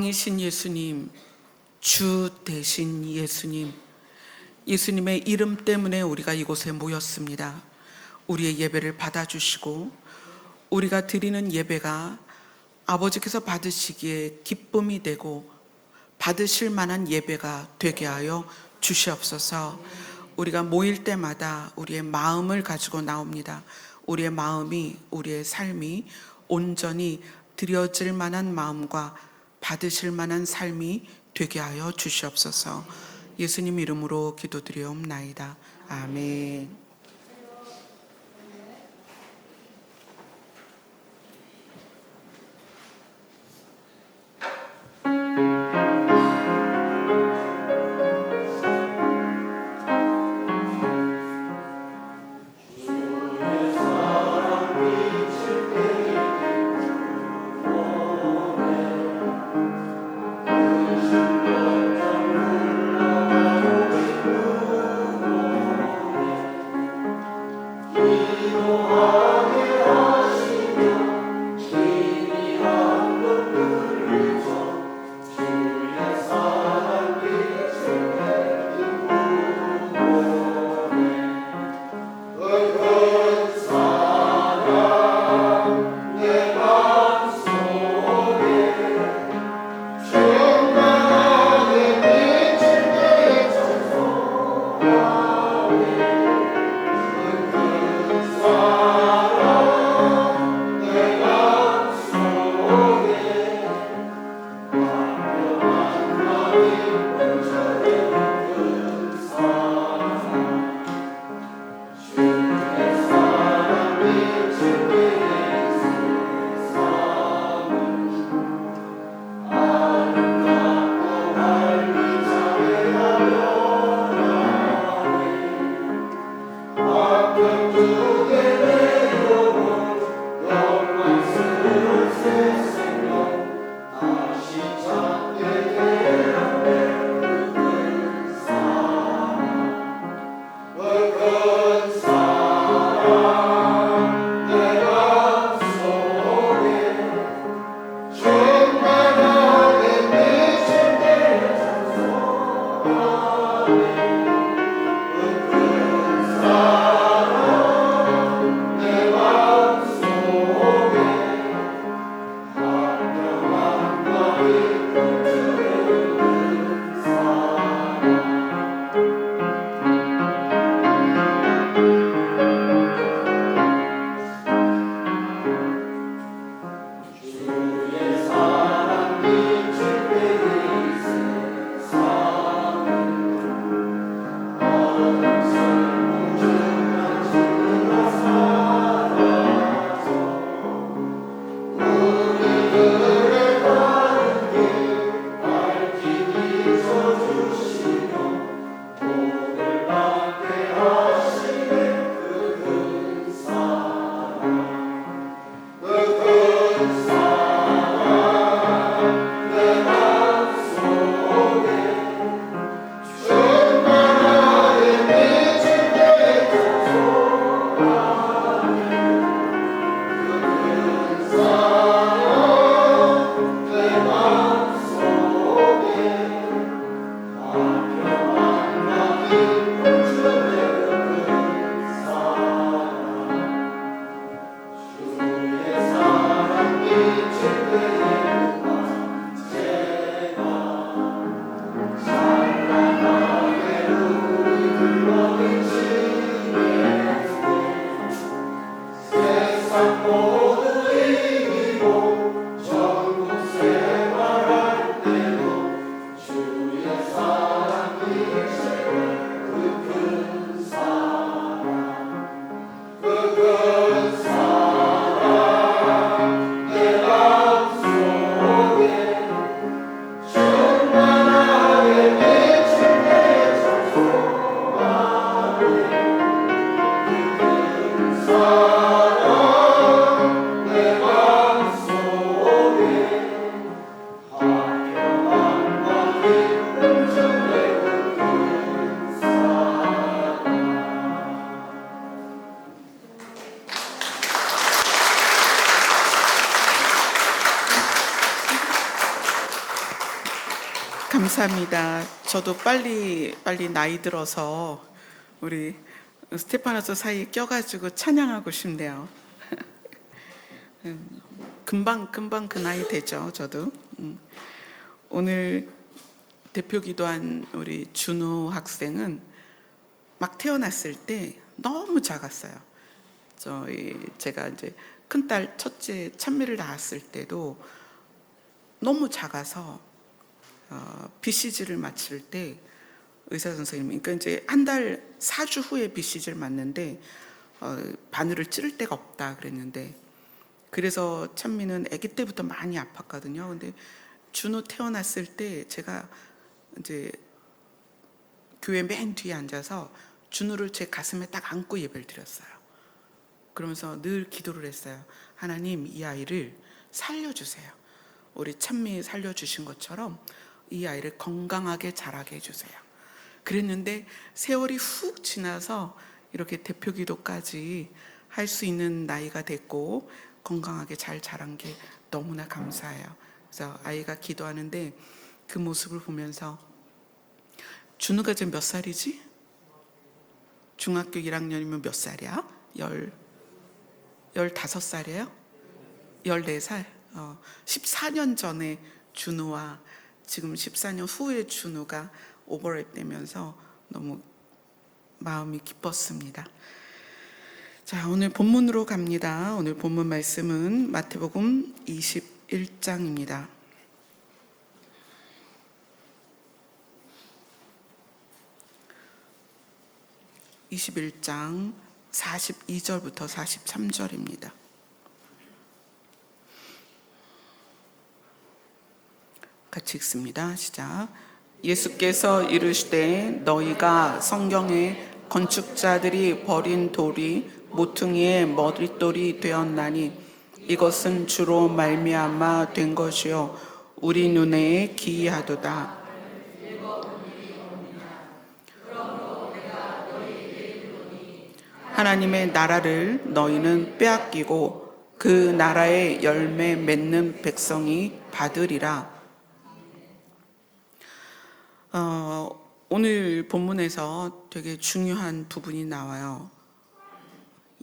이신 예수님, 주 대신 예수님, 예수님의 이름 때문에 우리가 이곳에 모였습니다. 우리의 예배를 받아주시고 우리가 드리는 예배가 아버지께서 받으시기에 기쁨이 되고 받으실 만한 예배가 되게 하여 주시옵소서. 우리가 모일 때마다 우리의 마음을 가지고 나옵니다. 우리의 마음이, 우리의 삶이 온전히 드려질 만한 마음과 받으실 만한 삶이 되게 하여 주시옵소서. 예수님 이름으로 기도드리옵나이다. 아멘. 감사합니다. 저도 빨리 나이 들어서 우리 스테파노스 사이에 껴가지고 찬양하고 싶네요. 금방 그 나이 되죠, 저도. 오늘 대표 기도한 우리 준우 학생은 막 태어났을 때 너무 작았어요. 제가 이제 큰딸 첫째 찬미를 낳았을 때도 너무 작아서 BCG를 마칠 때 의사 선생님이, 그러니까 이제 한 달 4주 후에 BCG를 맞는데 바늘을 찌를 데가 없다 그랬는데, 그래서 찬미는 아기 때부터 많이 아팠거든요. 근데 준호 태어났을 때 제가 이제 교회 맨 뒤에 앉아서 준호를 제 가슴에 딱 안고 예배를 드렸어요. 그러면서 늘 기도를 했어요. 하나님, 이 아이를 살려주세요. 우리 찬미 살려주신 것처럼 이 아이를 건강하게 자라게 해주세요. 그랬는데 세월이 훅 지나서 이렇게 대표 기도까지 할 수 있는 나이가 됐고 건강하게 잘 자란 게 너무나 감사해요. 그래서 아이가 기도하는데 그 모습을 보면서, 준우가 지금 몇 살이지? 중학교 1학년이면 몇 살이야? 15살이에요? 14살? 14년 전에 준우와 지금 14년 후에 준우가 오버랩 되면서 너무 마음이 기뻤습니다. 자, 오늘 본문으로 갑니다. 오늘 본문 말씀은 마태복음 21장입니다. 21장 42절부터 43절입니다. 같이 읽습니다. 시작. 예수께서 이르시되 너희가 성경에 건축자들이 버린 돌이 모퉁이의 머릿돌이 되었나니 이것은 주로 말미암아 된 것이요 우리 눈에 기이하도다. 하나님의 나라를 너희는 빼앗기고 그 나라의 열매 맺는 백성이 받으리라. 오늘 본문에서 되게 중요한 부분이 나와요.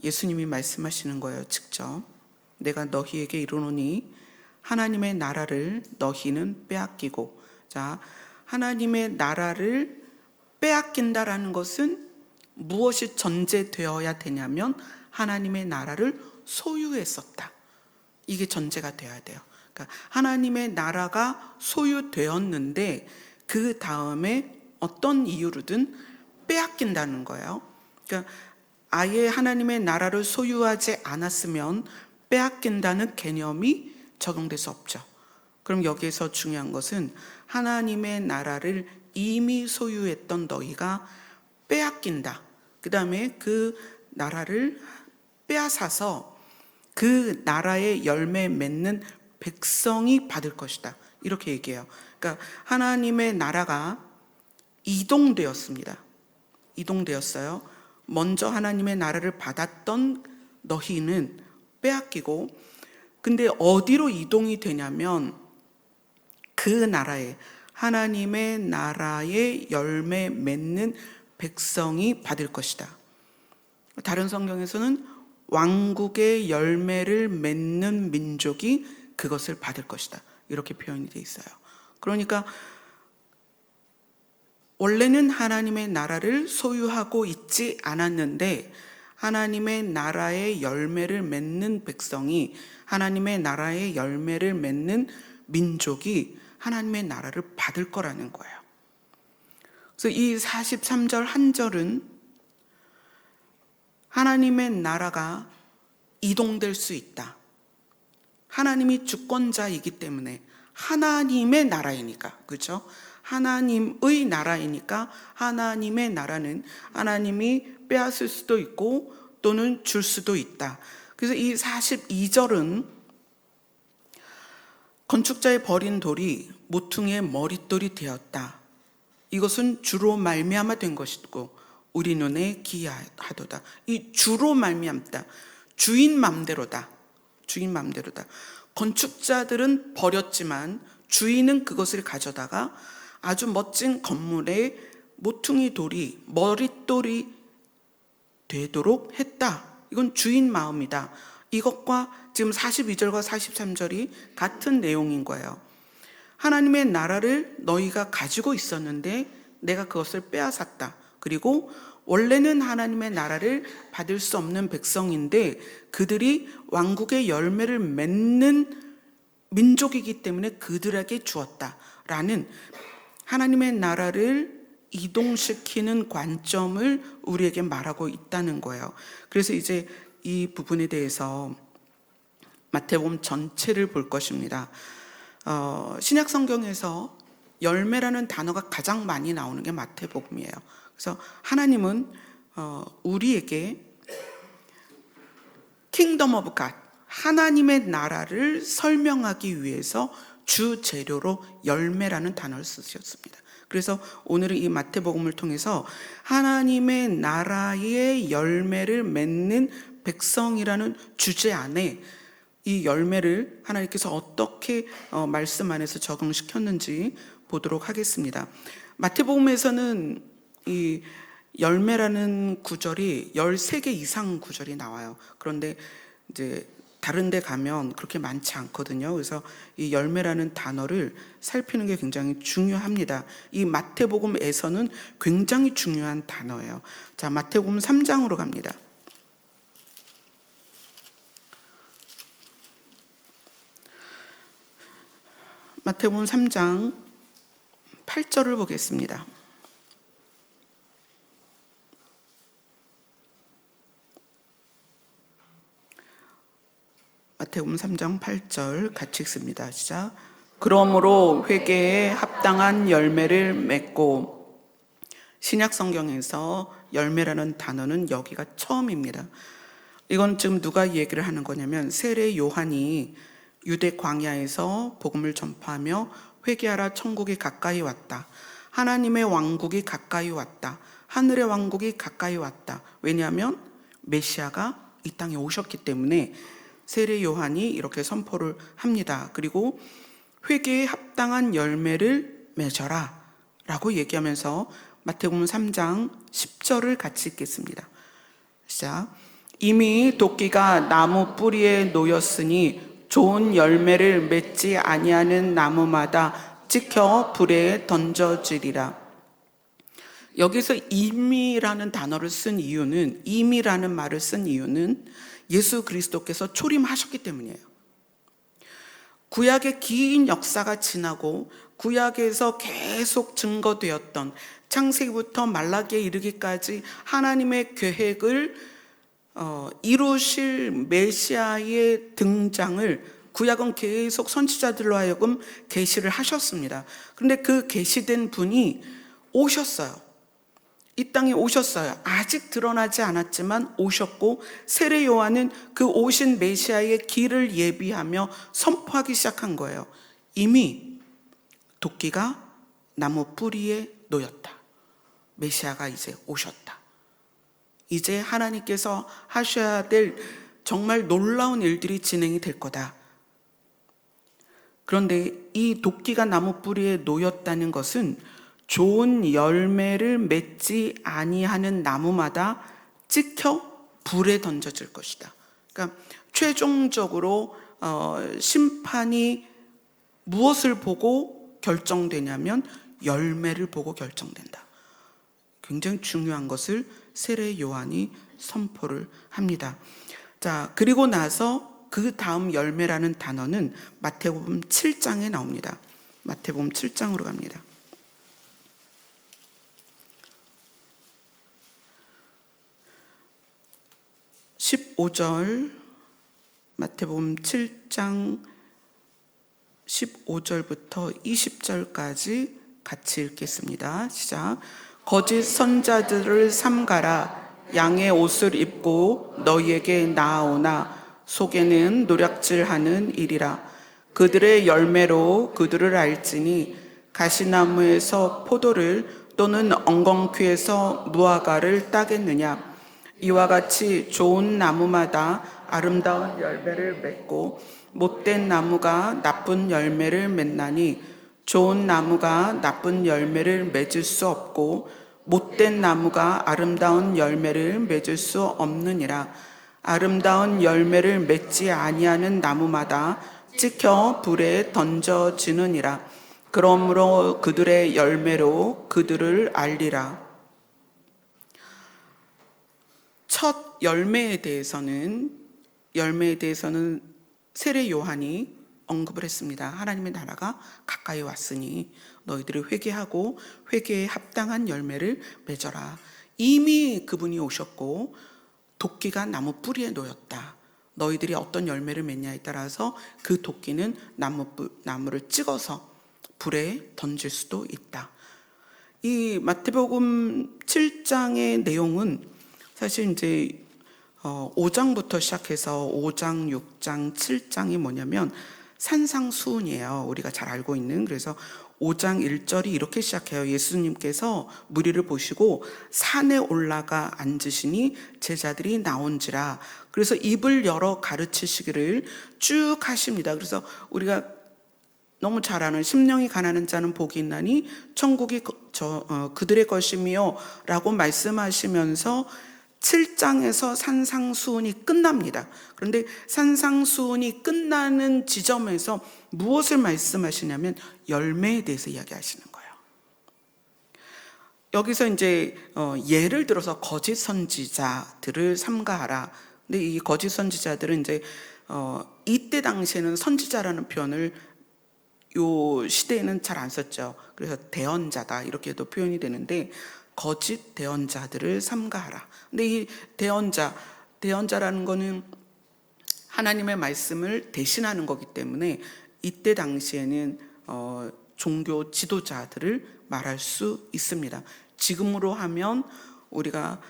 예수님이 말씀하시는 거예요, 직접. 내가 너희에게 이르노니 하나님의 나라를 너희는 빼앗기고. 자, 하나님의 나라를 빼앗긴다라는 것은 무엇이 전제되어야 되냐면 하나님의 나라를 소유했었다. 이게 전제가 되어야 돼요. 그러니까 하나님의 나라가 소유되었는데 그 다음에 어떤 이유로든 빼앗긴다는 거예요. 그러니까 아예 하나님의 나라를 소유하지 않았으면 빼앗긴다는 개념이 적용될 수 없죠. 그럼 여기에서 중요한 것은 하나님의 나라를 이미 소유했던 너희가 빼앗긴다. 그 다음에 그 나라를 빼앗아서 그 나라의 열매 맺는 백성이 받을 것이다. 이렇게 얘기해요. 그러니까 하나님의 나라가 이동되었습니다. 이동되었어요. 먼저 하나님의 나라를 받았던 너희는 빼앗기고, 근데 어디로 이동이 되냐면 그 나라에, 하나님의 나라의 열매 맺는 백성이 받을 것이다. 다른 성경에서는 왕국의 열매를 맺는 민족이 그것을 받을 것이다. 이렇게 표현이 되어 있어요. 그러니까 원래는 하나님의 나라를 소유하고 있지 않았는데 하나님의 나라의 열매를 맺는 백성이, 하나님의 나라의 열매를 맺는 민족이 하나님의 나라를 받을 거라는 거예요. 그래서 이 43절 한 절은 하나님의 나라가 이동될 수 있다. 하나님이 주권자이기 때문에, 하나님의 나라이니까, 그렇죠? 하나님의 나라이니까 하나님의 나라는 하나님이 빼앗을 수도 있고 또는 줄 수도 있다. 그래서 이 42절은 건축자의 버린 돌이 모퉁이의 머릿돌이 되었다. 이것은 주로 말미암아 된 것이고 우리 눈에 기이하도다. 이 주로 말미암다. 주인 맘대로다. 주인 맘대로다. 건축자들은 버렸지만 주인은 그것을 가져다가 아주 멋진 건물에 모퉁이 돌이 머릿돌이 되도록 했다. 이건 주인 마음이다. 이것과 지금 42절과 43절이 같은 내용인 거예요. 하나님의 나라를 너희가 가지고 있었는데 내가 그것을 빼앗았다. 그리고 원래는 하나님의 나라를 받을 수 없는 백성인데 그들이 왕국의 열매를 맺는 민족이기 때문에 그들에게 주었다라는 하나님의 나라를 이동시키는 관점을 우리에게 말하고 있다는 거예요. 그래서 이제 이 부분에 대해서 마태복음 전체를 볼 것입니다. 신약 성경에서 열매라는 단어가 가장 많이 나오는 게 마태복음이에요. 그래서 하나님은 우리에게 킹덤 오브 갓, 하나님의 나라를 설명하기 위해서 주 재료로 열매라는 단어를 쓰셨습니다. 그래서 오늘은 이 마태복음을 통해서 하나님의 나라의 열매를 맺는 백성이라는 주제 안에 이 열매를 하나님께서 어떻게 말씀 안에서 적응시켰는지 보도록 하겠습니다. 마태복음에서는 이 열매라는 구절이 13개 이상 구절이 나와요. 그런데 이제 다른 데 가면 그렇게 많지 않거든요. 그래서 이 열매라는 단어를 살피는 게 굉장히 중요합니다. 이 마태복음에서는 굉장히 중요한 단어예요. 자, 마태복음 3장으로 갑니다. 마태복음 3장 8절을 보겠습니다. 마태복음 3장 8절 같이 읽습니다. 시작. 그러므로 회개에 합당한 열매를 맺고. 신약 성경에서 열매라는 단어는 여기가 처음입니다. 이건 지금 누가 얘기를 하는 거냐면 세례 요한이 유대 광야에서 복음을 전파하며 회개하라, 천국이 가까이 왔다. 하나님의 왕국이 가까이 왔다. 하늘의 왕국이 가까이 왔다. 왜냐하면 메시아가 이 땅에 오셨기 때문에 세례 요한이 이렇게 선포를 합니다. 그리고 회개에 합당한 열매를 맺어라 라고 얘기하면서 마태복음 3장 10절을 같이 읽겠습니다. 시작. 이미 도끼가 나무 뿌리에 놓였으니 좋은 열매를 맺지 아니하는 나무마다 찍혀 불에 던져지리라. 여기서 이미라는 단어를 쓴 이유는, 이미라는 말을 쓴 이유는 예수 그리스도께서 초림하셨기 때문이에요. 구약의 긴 역사가 지나고 구약에서 계속 증거되었던 창세기부터 말라기에 이르기까지 하나님의 계획을 이루실 메시아의 등장을 구약은 계속 선지자들로 하여금 계시를 하셨습니다. 그런데 그 계시된 분이 오셨어요. 이 땅에 오셨어요. 아직 드러나지 않았지만 오셨고 세례 요한은 그 오신 메시아의 길을 예비하며 선포하기 시작한 거예요. 이미 도끼가 나무 뿌리에 놓였다. 메시아가 이제 오셨다. 이제 하나님께서 하셔야 될 정말 놀라운 일들이 진행이 될 거다. 그런데 이 도끼가 나무 뿌리에 놓였다는 것은 좋은 열매를 맺지 아니하는 나무마다 찍혀 불에 던져질 것이다. 그러니까 최종적으로 심판이 무엇을 보고 결정되냐면 열매를 보고 결정된다. 굉장히 중요한 것을 세례 요한이 선포를 합니다. 자, 그리고 나서 그 다음 열매라는 단어는 마태복음 7장에 나옵니다. 마태복음 7장으로 갑니다. 15절, 마태복음 7장 15절부터 20절까지 같이 읽겠습니다. 시작. 거짓 선자들을 삼가라. 양의 옷을 입고 너희에게 나아오나 속에는 노략질하는 일이라. 그들의 열매로 그들을 알지니 가시나무에서 포도를 또는 엉겅퀴에서 무화과를 따겠느냐. 이와 같이 좋은 나무마다 아름다운 열매를 맺고 못된 나무가 나쁜 열매를 맺나니 좋은 나무가 나쁜 열매를 맺을 수 없고 못된 나무가 아름다운 열매를 맺을 수 없느니라. 아름다운 열매를 맺지 아니하는 나무마다 찍혀 불에 던져지느니라. 그러므로 그들의 열매로 그들을 알리라. 첫 열매에 대해서는 세례 요한이 언급을 했습니다. 하나님의 나라가 가까이 왔으니 너희들이 회개하고 회개에 합당한 열매를 맺어라. 이미 그분이 오셨고 도끼가 나무 뿌리에 놓였다. 너희들이 어떤 열매를 맺냐에 따라서 그 도끼는 나무를 찍어서 불에 던질 수도 있다. 이 마태복음 7장의 내용은 사실 이제 5장부터 시작해서 5장, 6장, 7장이 뭐냐면 산상수훈이에요. 우리가 잘 알고 있는. 그래서 5장 1절이 이렇게 시작해요. 예수님께서 무리를 보시고 산에 올라가 앉으시니 제자들이 나온지라. 그래서 입을 열어 가르치시기를 쭉 하십니다. 그래서 우리가 너무 잘 아는 심령이 가난한 자는 복이 있나니 천국이 그들의 것이며 라고 말씀하시면서 7장에서 산상수훈이 끝납니다. 그런데 산상수훈이 끝나는 지점에서 무엇을 말씀하시냐면 열매에 대해서 이야기하시는 거예요. 여기서 이제 예를 들어서 거짓 선지자들을 삼가하라. 근데 이 거짓 선지자들은 이제 이때 당시에는 선지자라는 표현을 요 시대에는 잘 안 썼죠. 그래서 대언자다 이렇게도 표현이 되는데 거짓 대언자들을 삼가하라. 근데 이 대언자라는 거는 하나님의 말씀을 대신하는 거기 때문에 이때 당시에는 종교 지도자들을 말할 수 있습니다. 지금으로 하면 우리가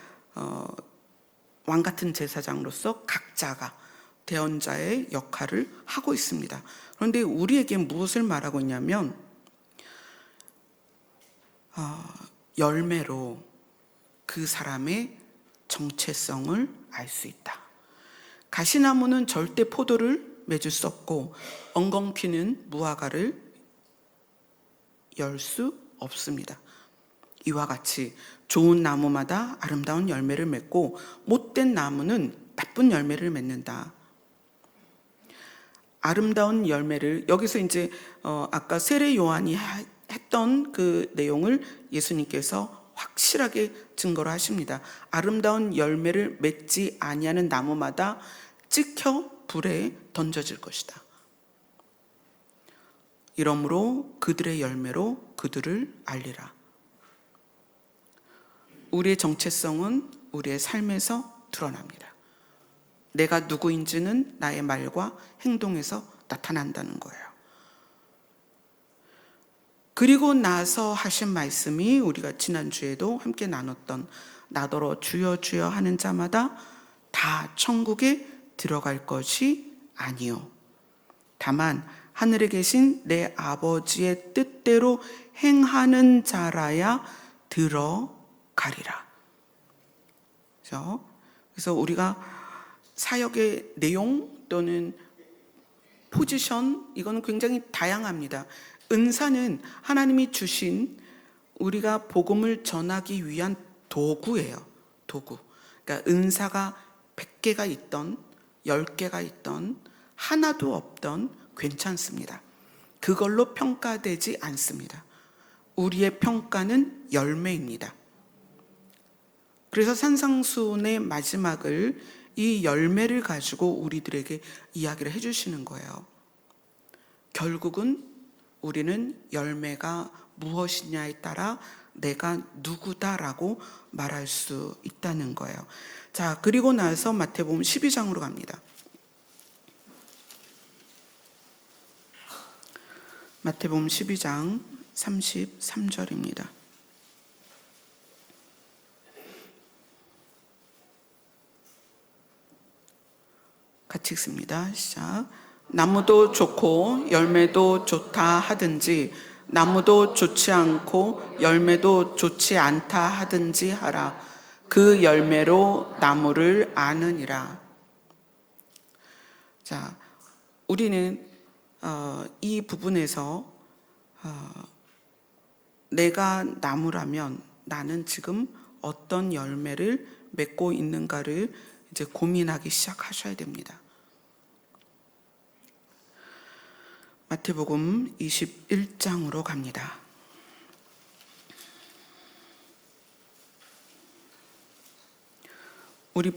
왕 같은 제사장으로서 각자가 대언자의 역할을 하고 있습니다. 그런데 우리에게 무엇을 말하고 있냐면 열매로 그 사람의 정체성을 알 수 있다. 가시나무는 절대 포도를 맺을 수 없고 엉겅퀴는 무화과를 열 수 없습니다. 이와 같이 좋은 나무마다 아름다운 열매를 맺고 못된 나무는 나쁜 열매를 맺는다. 아름다운 열매를 여기서 이제 아까 세례 요한이 했던 그 내용을 예수님께서 확실하게 증거를 하십니다. 아름다운 열매를 맺지 아니하는 나무마다 찍혀 불에 던져질 것이다. 이러므로 그들의 열매로 그들을 알리라. 우리의 정체성은 우리의 삶에서 드러납니다. 내가 누구인지는 나의 말과 행동에서 나타난다는 거예요. 그리고 나서 하신 말씀이 우리가 지난주에도 함께 나눴던 나더러 주여 주여 하는 자마다 다 천국에 들어갈 것이 아니요 다만 하늘에 계신 내 아버지의 뜻대로 행하는 자라야 들어가리라. 그래서 우리가 사역의 내용 또는 포지션 이거는 굉장히 다양합니다. 은사는 하나님이 주신 우리가 복음을 전하기 위한 도구예요. 도구. 그러니까 은사가 100개가 있던 10개가 있던 하나도 없던 괜찮습니다. 그걸로 평가되지 않습니다. 우리의 평가는 열매입니다. 그래서 산상수훈의 마지막을 이 열매를 가지고 우리들에게 이야기를 해주시는 거예요. 결국은 우리는 열매가 무엇이냐에 따라 내가 누구다라고 말할 수 있다는 거예요. 자, 그리고 나서 마태복음 12장으로 갑니다. 마태복음 12장 33절입니다. 같이 읽습니다. 시작. 나무도 좋고 열매도 좋다 하든지 나무도 좋지 않고 열매도 좋지 않다 하든지 하라. 그 열매로 나무를 아느니라. 자, 우리는 이 부분에서 내가 나무라면 나는 지금 어떤 열매를 맺고 있는가를 이제 고민하기 시작하셔야 됩니다. 마태복음 21장으로 갑니다. 오늘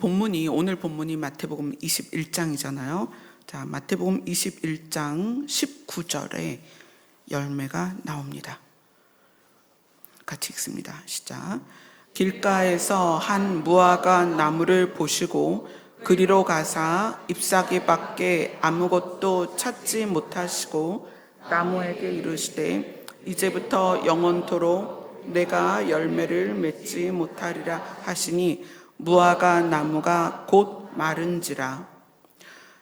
본문이 마태복음 21장이잖아요. 자, 마태복음 21장 19절에 열매가 나옵니다. 같이 읽습니다. 시작. 길가에서 한 무화과 나무를 보시고 그리로 가사 잎사귀밖에 아무것도 찾지 못하시고 나무에게 이르시되 이제부터 영원토록 내가 열매를 맺지 못하리라 하시니 무화과 나무가 곧 마른지라.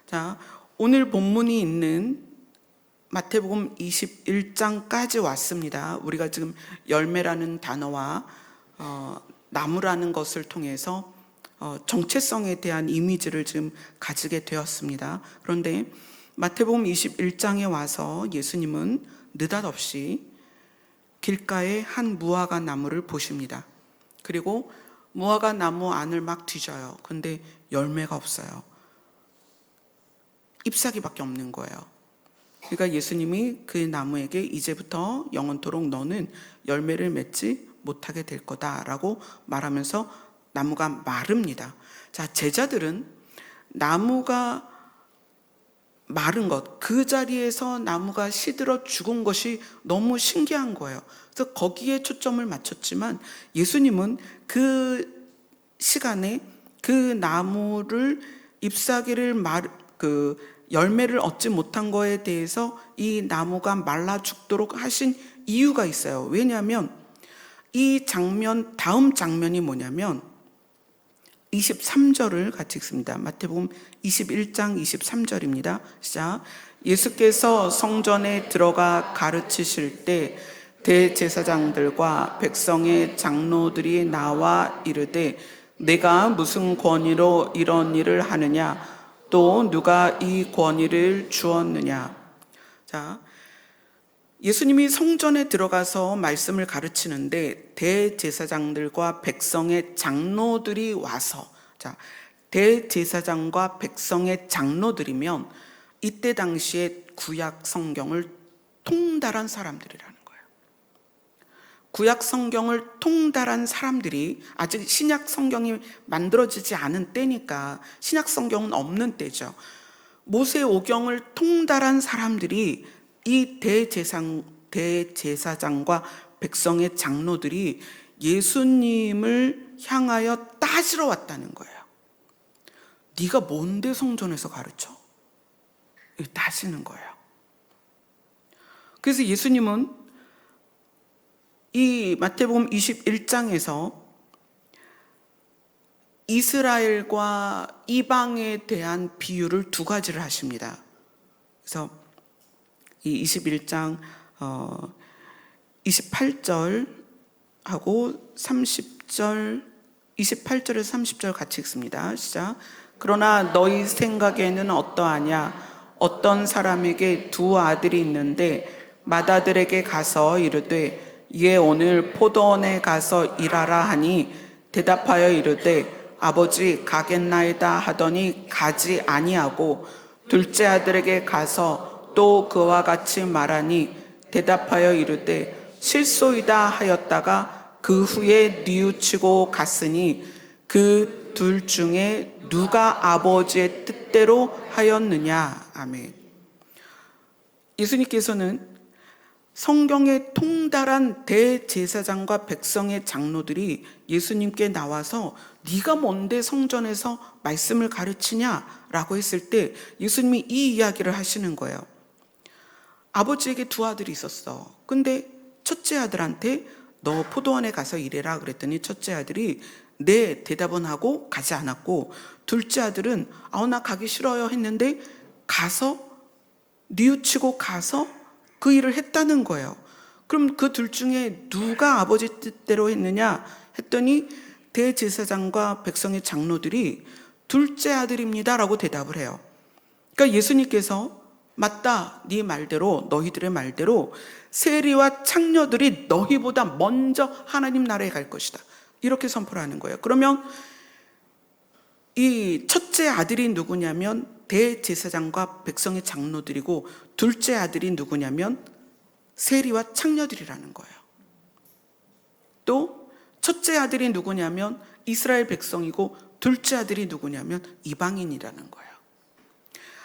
자, 오늘 본문이 있는 마태복음 21장까지 왔습니다. 우리가 지금 열매라는 단어와 나무라는 것을 통해서 정체성에 대한 이미지를 지금 가지게 되었습니다. 그런데 마태복음 21장에 와서 예수님은 느닷없이 길가에 한 무화과 나무를 보십니다. 그리고 무화과 나무 안을 막 뒤져요. 근데 열매가 없어요. 잎사귀밖에 없는 거예요. 그러니까 예수님이 그 나무에게 이제부터 영원토록 너는 열매를 맺지 못하게 될 거다라고 말하면서 나무가 마릅니다. 자, 제자들은 나무가 마른 것, 그 자리에서 나무가 시들어 죽은 것이 너무 신기한 거예요. 그래서 거기에 초점을 맞췄지만 예수님은 그 시간에 그 나무를 잎사귀를 열매를 얻지 못한 거에 대해서 이 나무가 말라 죽도록 하신 이유가 있어요. 왜냐하면 이 장면, 다음 장면이 뭐냐면 23절을 같이 읽습니다. 마태복음 21장 23절입니다. 시작. 예수께서 성전에 들어가 가르치실 때 대제사장들과 백성의 장로들이 나와 이르되 내가 무슨 권위로 이런 일을 하느냐? 또 누가 이 권위를 주었느냐? 자, 예수님이 성전에 들어가서 말씀을 가르치는데 대제사장들과 백성의 장로들이 와서, 자, 대제사장과 백성의 장로들이면 이때 당시에 구약 성경을 통달한 사람들이라는 거예요. 구약 성경을 통달한 사람들이, 아직 신약 성경이 만들어지지 않은 때니까 신약 성경은 없는 때죠. 모세 오경을 통달한 사람들이 이 대제사장과 백성의 장로들이 예수님을 향하여 따지러 왔다는 거예요. 네가 뭔데 성전에서 가르쳐? 따지는 거예요. 그래서 예수님은 이 마태복음 21장에서 이스라엘과 이방에 대한 비유를 두 가지를 하십니다. 그래서 이 21장 28절하고 30절, 28절에서 30절 같이 읽습니다. 시작. 그러나 너희 생각에는 어떠하냐? 어떤 사람에게 두 아들이 있는데 맏아들에게 가서 이르되 얘 오늘 포도원에 가서 일하라 하니 대답하여 이르되 아버지 가겠나이다 하더니 가지 아니하고 둘째 아들에게 가서 또 그와 같이 말하니 대답하여 이르되 실소이다 하였다가 그 후에 뉘우치고 갔으니 그 둘 중에 누가 아버지의 뜻대로 하였느냐? 아멘. 예수님께서는 성경에 통달한 대제사장과 백성의 장로들이 예수님께 나와서 네가 뭔데 성전에서 말씀을 가르치냐라고 했을 때 예수님이 이 이야기를 하시는 거예요. 아버지에게 두 아들이 있었어. 근데 첫째 아들한테 너 포도원에 가서 일해라 그랬더니 첫째 아들이 네 대답은 하고 가지 않았고, 둘째 아들은 나 가기 싫어요 했는데 가서 뉘우치고 가서 그 일을 했다는 거예요. 그럼 그 둘 중에 누가 아버지 뜻대로 했느냐 했더니 대제사장과 백성의 장로들이 둘째 아들입니다라고 대답을 해요. 그러니까 예수님께서 맞다, 네 말대로, 너희들의 말대로 세리와 창녀들이 너희보다 먼저 하나님 나라에 갈 것이다. 이렇게 선포를 하는 거예요. 그러면 이 첫째 아들이 누구냐면 대제사장과 백성의 장로들이고, 둘째 아들이 누구냐면 세리와 창녀들이라는 거예요. 또 첫째 아들이 누구냐면 이스라엘 백성이고, 둘째 아들이 누구냐면 이방인이라는 거예요.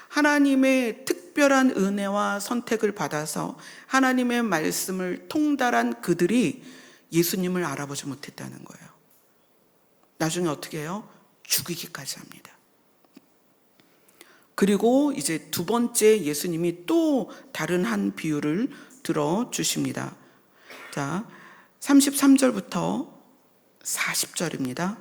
하나님의 특별한 은혜와 선택을 받아서 하나님의 말씀을 통달한 그들이 예수님을 알아보지 못했다는 거예요. 나중에 어떻게 해요? 죽이기까지 합니다. 그리고 이제 두 번째 예수님이 또 다른 한 비유를 들어주십니다. 자, 33절부터 40절입니다.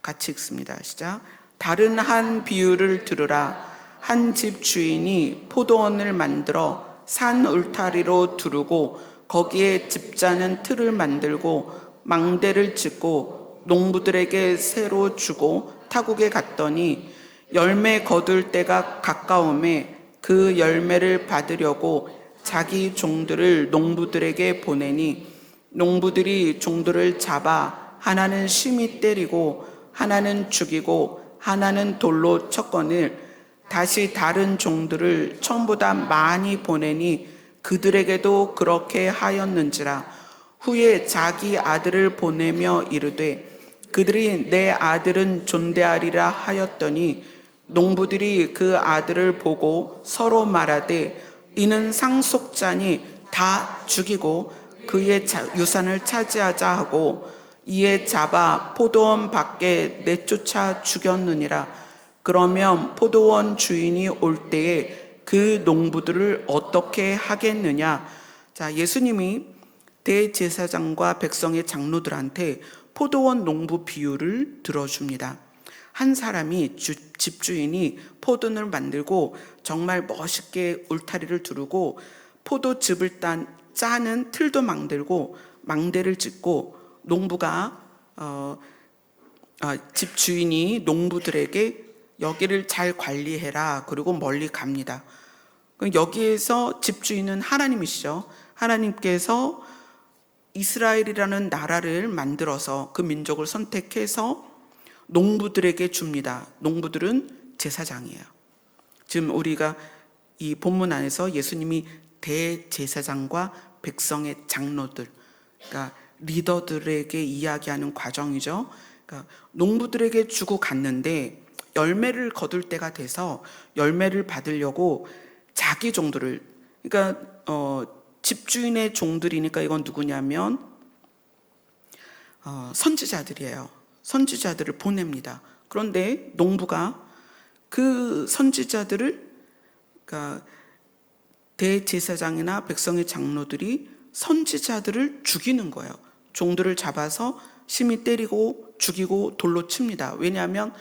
같이 읽습니다. 시작. 다른 한 비유를 들으라. 한 집 주인이 포도원을 만들어 산 울타리로 두르고 거기에 집자는 틀을 만들고 망대를 짓고 농부들에게 새로 주고 타국에 갔더니 열매 거둘 때가 가까움에 그 열매를 받으려고 자기 종들을 농부들에게 보내니 농부들이 종들을 잡아 하나는 심히 때리고 하나는 죽이고 하나는 돌로 쳤거늘 다시 다른 종들을 처음보다 많이 보내니 그들에게도 그렇게 하였는지라. 후에 자기 아들을 보내며 이르되 그들이 내 아들은 존대하리라 하였더니 농부들이 그 아들을 보고 서로 말하되 이는 상속자니 다 죽이고 그의 유산을 차지하자 하고 이에 잡아 포도원 밖에 내쫓아 죽였느니라. 그러면 포도원 주인이 올 때에 그 농부들을 어떻게 하겠느냐. 자, 예수님이 대제사장과 백성의 장로들한테 포도원 농부 비유를 들어줍니다. 한 사람이 집주인이 포도원을 만들고 정말 멋있게 울타리를 두르고 포도즙을 짜는 틀도 만들고 망대를 짓고 농부가 집주인이 농부들에게 여기를 잘 관리해라. 그리고 멀리 갑니다. 여기에서 집주인은 하나님이시죠. 하나님께서 이스라엘이라는 나라를 만들어서 그 민족을 선택해서 농부들에게 줍니다. 농부들은 제사장이에요. 지금 우리가 이 본문 안에서 예수님이 대제사장과 백성의 장로들, 그러니까 리더들에게 이야기하는 과정이죠. 그러니까 농부들에게 주고 갔는데 열매를 거둘 때가 돼서 열매를 받으려고 자기 종들을, 그러니까 집주인의 종들이니까 이건 누구냐면 선지자들이에요. 선지자들을 보냅니다. 그런데 농부가 그 선지자들을, 그러니까 대제사장이나 백성의 장로들이 선지자들을 죽이는 거예요. 종들을 잡아서 심히 때리고 죽이고 돌로 칩니다. 왜냐하면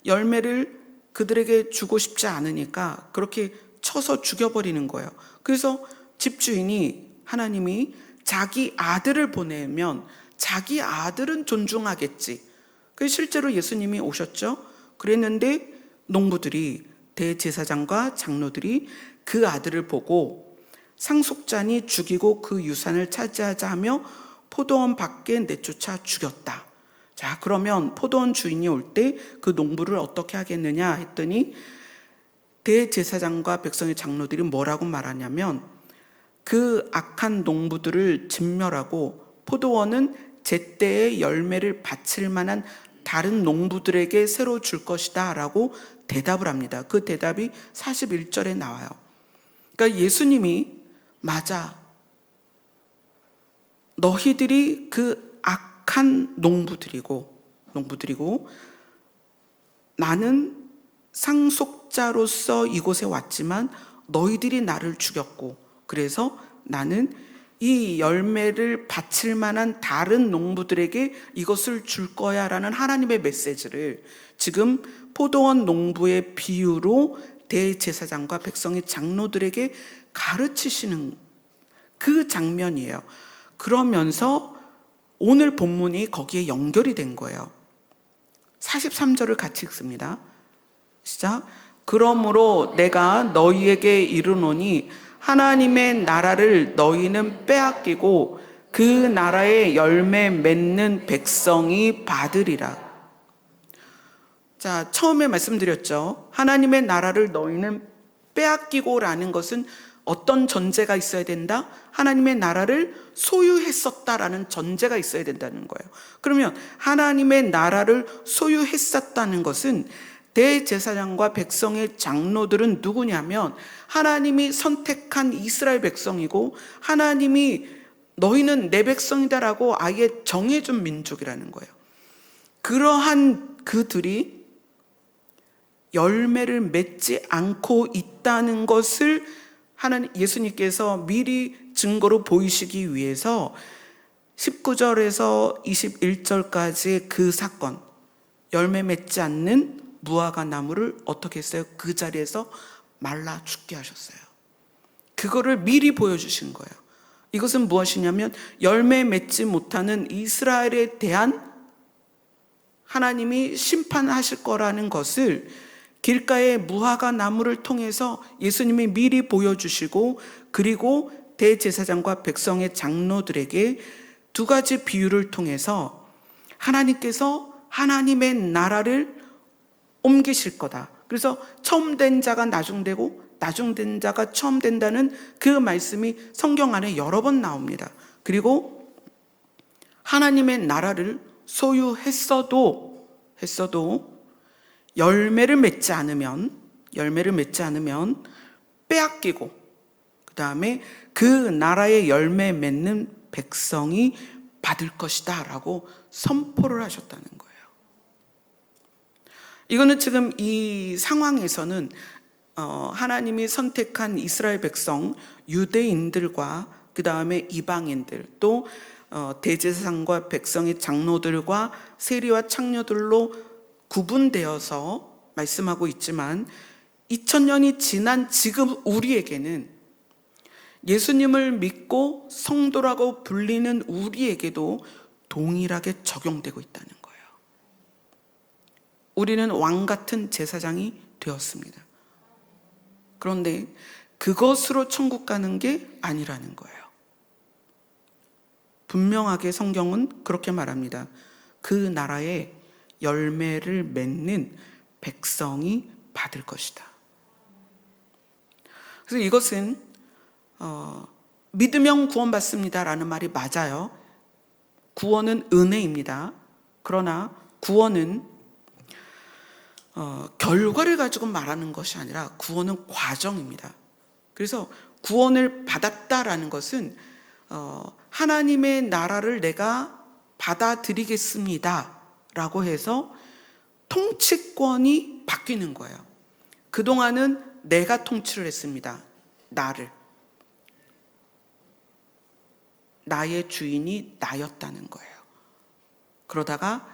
열매를 그들에게 주고 싶지 않으니까 그렇게 쳐서 죽여버리는 거예요. 그래서 집주인이, 하나님이 자기 아들을 보내면 자기 아들은 존중하겠지. 그래서 실제로 예수님이 오셨죠. 그랬는데 농부들이, 대제사장과 장로들이 그 아들을 보고 상속자니 죽이고 그 유산을 차지하자 하며 포도원 밖에 내쫓아 죽였다. 자, 그러면 포도원 주인이 올 때 그 농부를 어떻게 하겠느냐 했더니 대제사장과 백성의 장로들이 뭐라고 말하냐면 그 악한 농부들을 진멸하고 포도원은 제때에 열매를 바칠 만한 다른 농부들에게 새로 줄 것이다 라고 대답을 합니다. 그 대답이 41절에 나와요. 그러니까 예수님이 맞아, 너희들이 그 악한 농부들이고 나는 상속자로서 이곳에 왔지만 너희들이 나를 죽였고 그래서 나는 이 열매를 바칠 만한 다른 농부들에게 이것을 줄 거야 라는 하나님의 메시지를 지금 포도원 농부의 비유로 대제사장과 백성의 장로들에게 가르치시는 그 장면이에요. 그러면서 오늘 본문이 거기에 연결이 된 거예요. 43절을 같이 읽습니다. 시작. 그러므로 내가 너희에게 이르노니 하나님의 나라를 너희는 빼앗기고 그 나라의 열매 맺는 백성이 받으리라. 자, 처음에 말씀드렸죠. 하나님의 나라를 너희는 빼앗기고라는 것은 어떤 전제가 있어야 된다? 하나님의 나라를 소유했었다라는 전제가 있어야 된다는 거예요. 그러면 하나님의 나라를 소유했었다는 것은 대제사장과 백성의 장로들은 누구냐면 하나님이 선택한 이스라엘 백성이고 하나님이 너희는 내 백성이다라고 아예 정해준 민족이라는 거예요. 그러한 그들이 열매를 맺지 않고 있다는 것을 하나님 예수님께서 미리 증거로 보이시기 위해서 19절에서 21절까지 그 사건, 열매 맺지 않는 무화과 나무를 어떻게 했어요? 그 자리에서 말라 죽게 하셨어요. 그거를 미리 보여주신 거예요. 이것은 무엇이냐면 열매 맺지 못하는 이스라엘에 대한 하나님이 심판하실 거라는 것을 길가의 무화과 나무를 통해서 예수님이 미리 보여주시고, 그리고 대제사장과 백성의 장로들에게 두 가지 비유를 통해서 하나님께서 하나님의 나라를 옮기실 거다. 그래서 처음 된 자가 나중되고 나중된 자가 처음 된다는 그 말씀이 성경 안에 여러 번 나옵니다. 그리고 하나님의 나라를 소유했어도 열매를 맺지 않으면 빼앗기고, 그 다음에 그 나라의 열매 맺는 백성이 받을 것이다 라고 선포를 하셨다는 거예요. 이거는 지금 이 상황에서는 하나님이 선택한 이스라엘 백성, 유대인들과 그 다음에 이방인들, 또 대제사장과 백성의 장로들과 세리와 창녀들로 구분되어서 말씀하고 있지만 2000년이 지난 지금 우리에게는, 예수님을 믿고 성도라고 불리는 우리에게도 동일하게 적용되고 있다는 거예요. 우리는 왕 같은 제사장이 되었습니다. 그런데 그것으로 천국 가는 게 아니라는 거예요. 분명하게 성경은 그렇게 말합니다. 그 나라의 열매를 맺는 백성이 받을 것이다. 그래서 이것은 믿으면 구원받습니다라는 말이 맞아요. 구원은 은혜입니다. 그러나 구원은 결과를 가지고 말하는 것이 아니라 구원은 과정입니다. 그래서 구원을 받았다라는 것은 하나님의 나라를 내가 받아들이겠습니다 라고 해서 통치권이 바뀌는 거예요. 그동안은 내가 통치를 했습니다. 나의 주인이 나였다는 거예요. 그러다가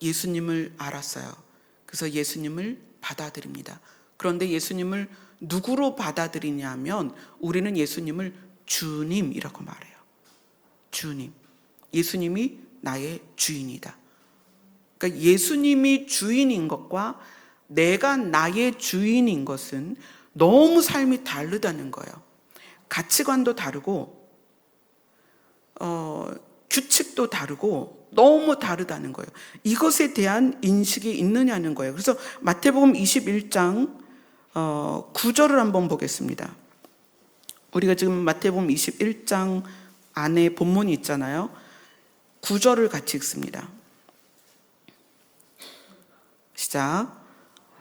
예수님을 알았어요. 그래서 예수님을 받아들입니다. 그런데 예수님을 누구로 받아들이냐면 우리는 예수님을 주님이라고 말해요. 주님. 예수님이 나의 주인이다. 그러니까 예수님이 주인인 것과 내가 나의 주인인 것은 너무 삶이 다르다는 거예요. 가치관도 다르고 규칙도 다르고 너무 다르다는 거예요. 이것에 대한 인식이 있느냐는 거예요. 그래서 마태복음 21장 9절을 한번 보겠습니다. 우리가 지금 마태복음 21장 안에 본문이 있잖아요. 9절을 같이 읽습니다. 시작.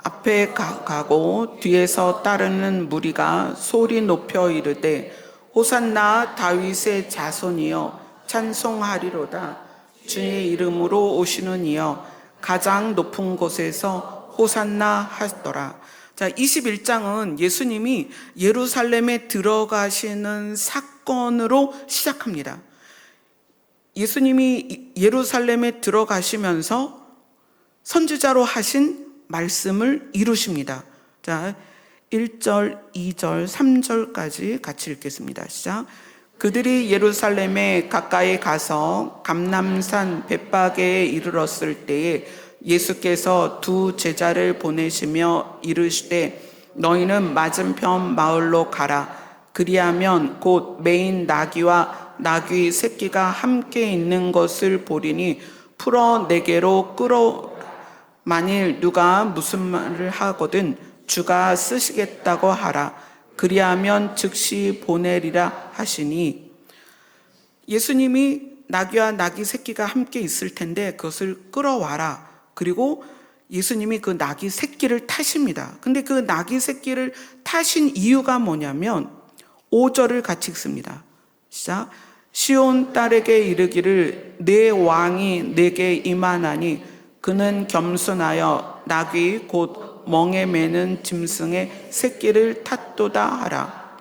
앞에 가고 뒤에서 따르는 무리가 소리 높여 이르되 호산나 다윗의 자손이여 찬송하리로다. 주의 이름으로 오시는 이여 가장 높은 곳에서 호산나 하더라. 자, 21장은 예수님이 예루살렘에 들어가시는 사건으로 시작합니다. 예수님이 예루살렘에 들어가시면서 선지자로 하신 말씀을 이루십니다. 자, 1절, 2절, 3절까지 같이 읽겠습니다. 시작. 그들이 예루살렘에 가까이 가서 감람산 벳바게에 이르렀을 때에 예수께서 두 제자를 보내시며 이르시되 너희는 맞은편 마을로 가라. 그리하면 곧 매인 나귀와 나귀 새끼가 함께 있는 것을 보리니 풀어 내게로 끌어. 만일 누가 무슨 말을 하거든 주가 쓰시겠다고 하라. 그리하면 즉시 보내리라 하시니, 예수님이 나귀와 나귀 새끼가 함께 있을 텐데 그것을 끌어와라. 그리고 예수님이 그 나귀 새끼를 타십니다. 근데 그 나귀 새끼를 타신 이유가 뭐냐면 5절을 같이 읽습니다. 시작. 시온 딸에게 이르기를 내 왕이 내게 임하나니 그는 겸손하여 나귀 곧 멍에 매는 짐승의 새끼를 탔도다 하라.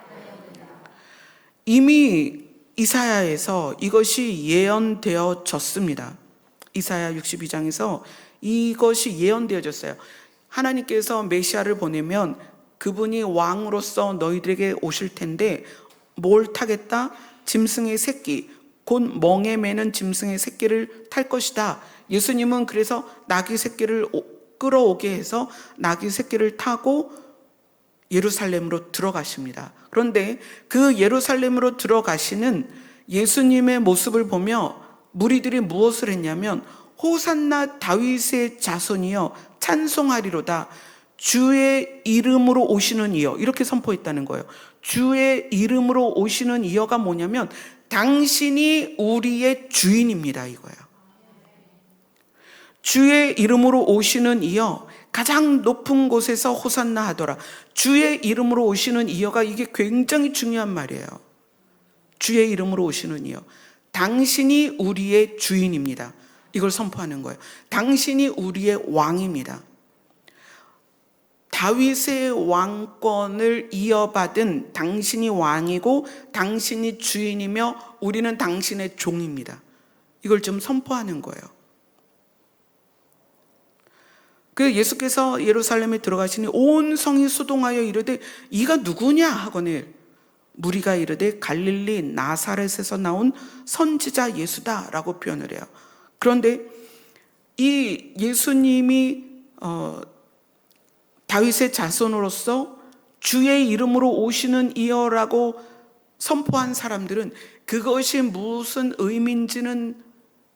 이미 이사야에서 이것이 예언되어졌습니다. 이사야 62장에서 이것이 예언되어졌어요. 하나님께서 메시아를 보내면 그분이 왕으로서 너희들에게 오실 텐데 뭘 타겠다? 짐승의 새끼, 곧 멍에 매는 짐승의 새끼를 탈 것이다. 예수님은 그래서 나귀 새끼를 끌어오게 해서 나귀 새끼를 타고 예루살렘으로 들어가십니다. 그런데 그 예루살렘으로 들어가시는 예수님의 모습을 보며 무리들이 무엇을 했냐면 호산나 다윗의 자손이여 찬송하리로다. 주의 이름으로 오시는 이여, 이렇게 선포했다는 거예요. 주의 이름으로 오시는 이여가 뭐냐면 당신이 우리의 주인입니다, 이거예요. 주의 이름으로 오시는 이여, 가장 높은 곳에서 호산나 하더라. 주의 이름으로 오시는 이여가 이게 굉장히 중요한 말이에요. 주의 이름으로 오시는 이여, 당신이 우리의 주인입니다. 이걸 선포하는 거예요. 당신이 우리의 왕입니다. 다윗의 왕권을 이어받은 당신이 왕이고 당신이 주인이며 우리는 당신의 종입니다. 이걸 좀 선포하는 거예요. 그 예수께서 예루살렘에 들어가시니 온 성이 수동하여 이르되 이가 누구냐 하거늘 무리가 이르되 갈릴리 나사렛에서 나온 선지자 예수다라고 표현을 해요. 그런데 이 예수님이 다윗의 자손으로서 주의 이름으로 오시는 이여라고 선포한 사람들은 그것이 무슨 의미인지는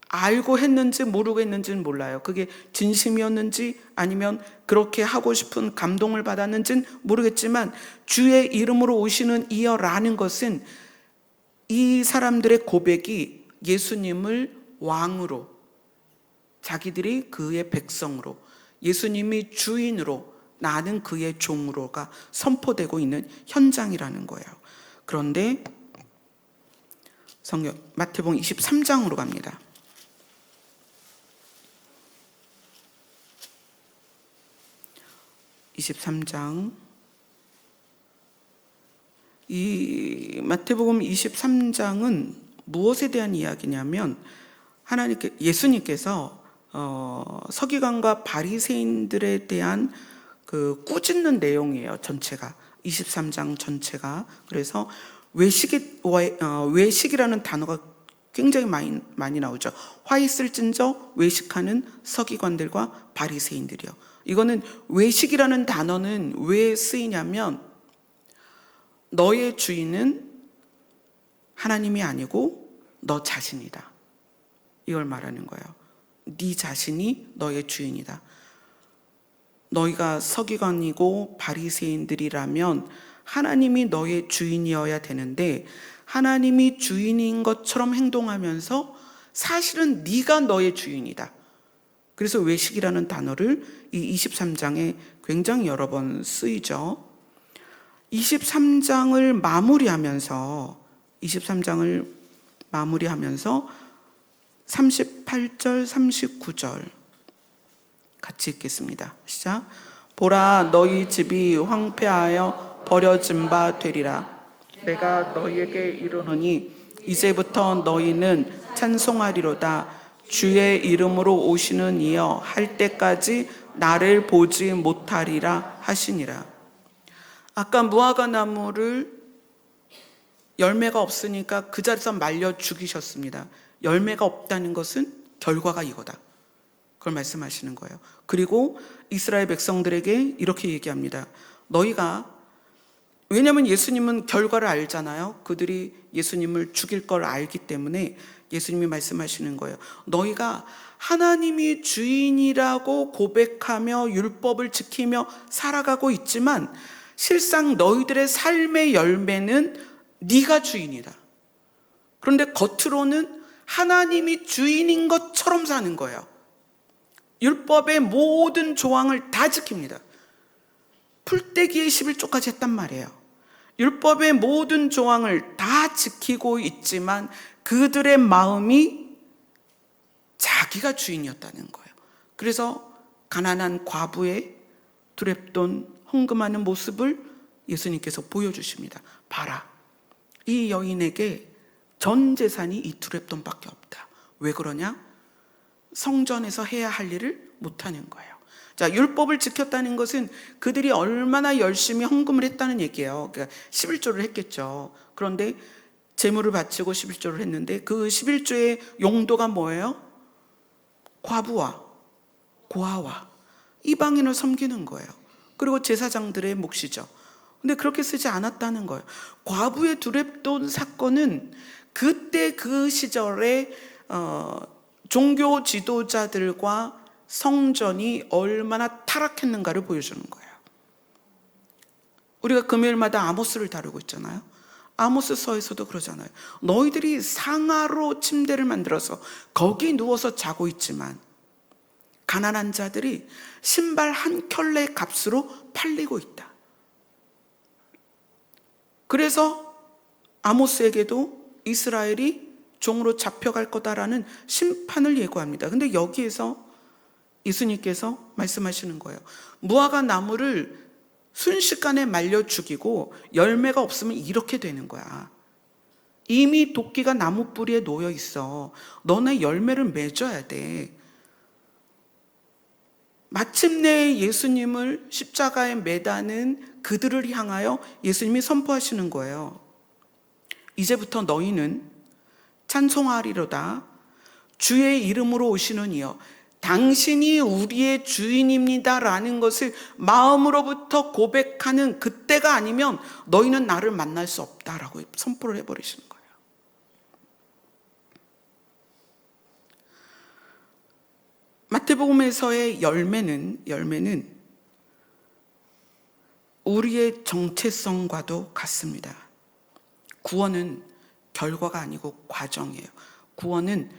알고 했는지 모르고 했는지는 몰라요. 그게 진심이었는지 아니면 그렇게 하고 싶은 감동을 받았는지는 모르겠지만 주의 이름으로 오시는 이여라는 것은 이 사람들의 고백이 예수님을 왕으로, 자기들이 그의 백성으로, 예수님이 주인으로, 나는 그의 종으로가 선포되고 있는 현장이라는 거예요. 그런데 성경 마태복음 23장으로 갑니다. 23장. 이 마태복음 23장은 무엇에 대한 이야기냐면 예수님께서 서기관과 바리새인들에 대한 그 꾸짖는 내용이에요. 전체가 23장 전체가. 그래서 외식이라는 단어가 굉장히 많이 나오죠. 화 있을진저 외식하는 서기관들과 바리새인들이요. 이거는 외식이라는 단어는 왜 쓰이냐면 너의 주인은 하나님이 아니고 너 자신이다. 이걸 말하는 거예요. 네 자신이 너의 주인이다. 너희가 서기관이고 바리새인들이라면 하나님이 너의 주인이어야 되는데 하나님이 주인인 것처럼 행동하면서 사실은 네가 너의 주인이다. 그래서 외식이라는 단어를 이 23장에 굉장히 여러 번 쓰이죠. 23장을 마무리하면서 38절, 39절 같이 읽겠습니다. 시작. 보라, 너희 집이 황폐하여 버려진 바 되리라. 내가 너희에게 이르노니 이제부터 너희는 찬송하리로다. 주의 이름으로 오시는 이여 할 때까지 나를 보지 못하리라 하시니라. 아까 무화과 나무를 열매가 없으니까 그 자리에서 말려 죽이셨습니다. 열매가 없다는 것은 결과가 이거다. 그걸 말씀하시는 거예요. 그리고 이스라엘 백성들에게 이렇게 얘기합니다. 너희가, 왜냐하면 예수님은 결과를 알잖아요. 그들이 예수님을 죽일 걸 알기 때문에 예수님이 말씀하시는 거예요. 너희가 하나님이 주인이라고 고백하며 율법을 지키며 살아가고 있지만 실상 너희들의 삶의 열매는 네가 주인이다. 그런데 겉으로는 하나님이 주인인 것처럼 사는 거예요. 율법의 모든 조항을 다 지킵니다. 풀떼기의 11조까지 했단 말이에요. 율법의 모든 조항을 다 지키고 있지만 그들의 마음이 자기가 주인이었다는 거예요. 그래서 가난한 과부의 두렙돈 헌금하는 모습을 예수님께서 보여주십니다. 봐라, 이 여인에게 전 재산이 이 두렙돈밖에 없다. 왜 그러냐? 성전에서 해야 할 일을 못하는 거예요. 자, 율법을 지켰다는 것은 그들이 얼마나 열심히 헌금을 했다는 얘기예요. 그러니까 11조를 했겠죠. 그런데 재물을 바치고 11조를 했는데 그 11조의 용도가 뭐예요? 과부와 고아와 이방인을 섬기는 거예요. 그리고 제사장들의 몫이죠. 근데 그렇게 쓰지 않았다는 거예요. 과부의 두렙돈 사건은 그때 그 시절에 종교 지도자들과 성전이 얼마나 타락했는가를 보여주는 거예요. 우리가 금요일마다 아모스를 다루고 있잖아요. 아모스서에서도 그러잖아요. 너희들이 상하로 침대를 만들어서 거기 누워서 자고 있지만 가난한 자들이 신발 한 켤레 값으로 팔리고 있다. 그래서 아모스에게도 이스라엘이 종으로 잡혀갈 거다라는 심판을 예고합니다. 근데 여기에서 예수님께서 말씀하시는 거예요. 무화과 나무를 순식간에 말려 죽이고 열매가 없으면 이렇게 되는 거야. 이미 도끼가 나무 뿌리에 놓여 있어. 너네 열매를 맺어야 돼. 마침내 예수님을 십자가에 매다는 그들을 향하여 예수님이 선포하시는 거예요. 이제부터 너희는 찬송하리로다. 주의 이름으로 오시는 이여, 당신이 우리의 주인입니다라는 것을 마음으로부터 고백하는 그때가 아니면 너희는 나를 만날 수 없다라고 선포를 해버리시는 거예요. 마태복음에서의 열매는 우리의 정체성과도 같습니다. 구원은 결과가 아니고 과정이에요. 구원은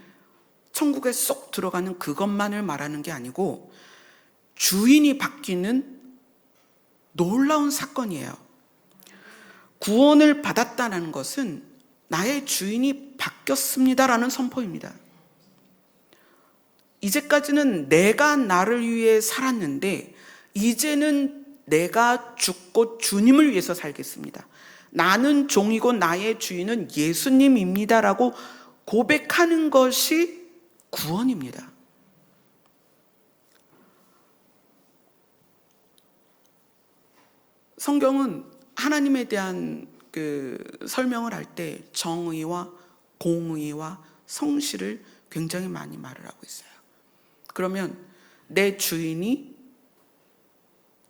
천국에 쏙 들어가는 그것만을 말하는 게 아니고 주인이 바뀌는 놀라운 사건이에요. 구원을 받았다는 것은 나의 주인이 바뀌었습니다라는 선포입니다. 이제까지는 내가 나를 위해 살았는데 이제는 내가 죽고 주님을 위해서 살겠습니다. 나는 종이고 나의 주인은 예수님입니다라고 고백하는 것이 구원입니다. 성경은 하나님에 대한 설명을 할 때 정의와 공의와 성실을 굉장히 많이 말을 하고 있어요. 그러면 내 주인이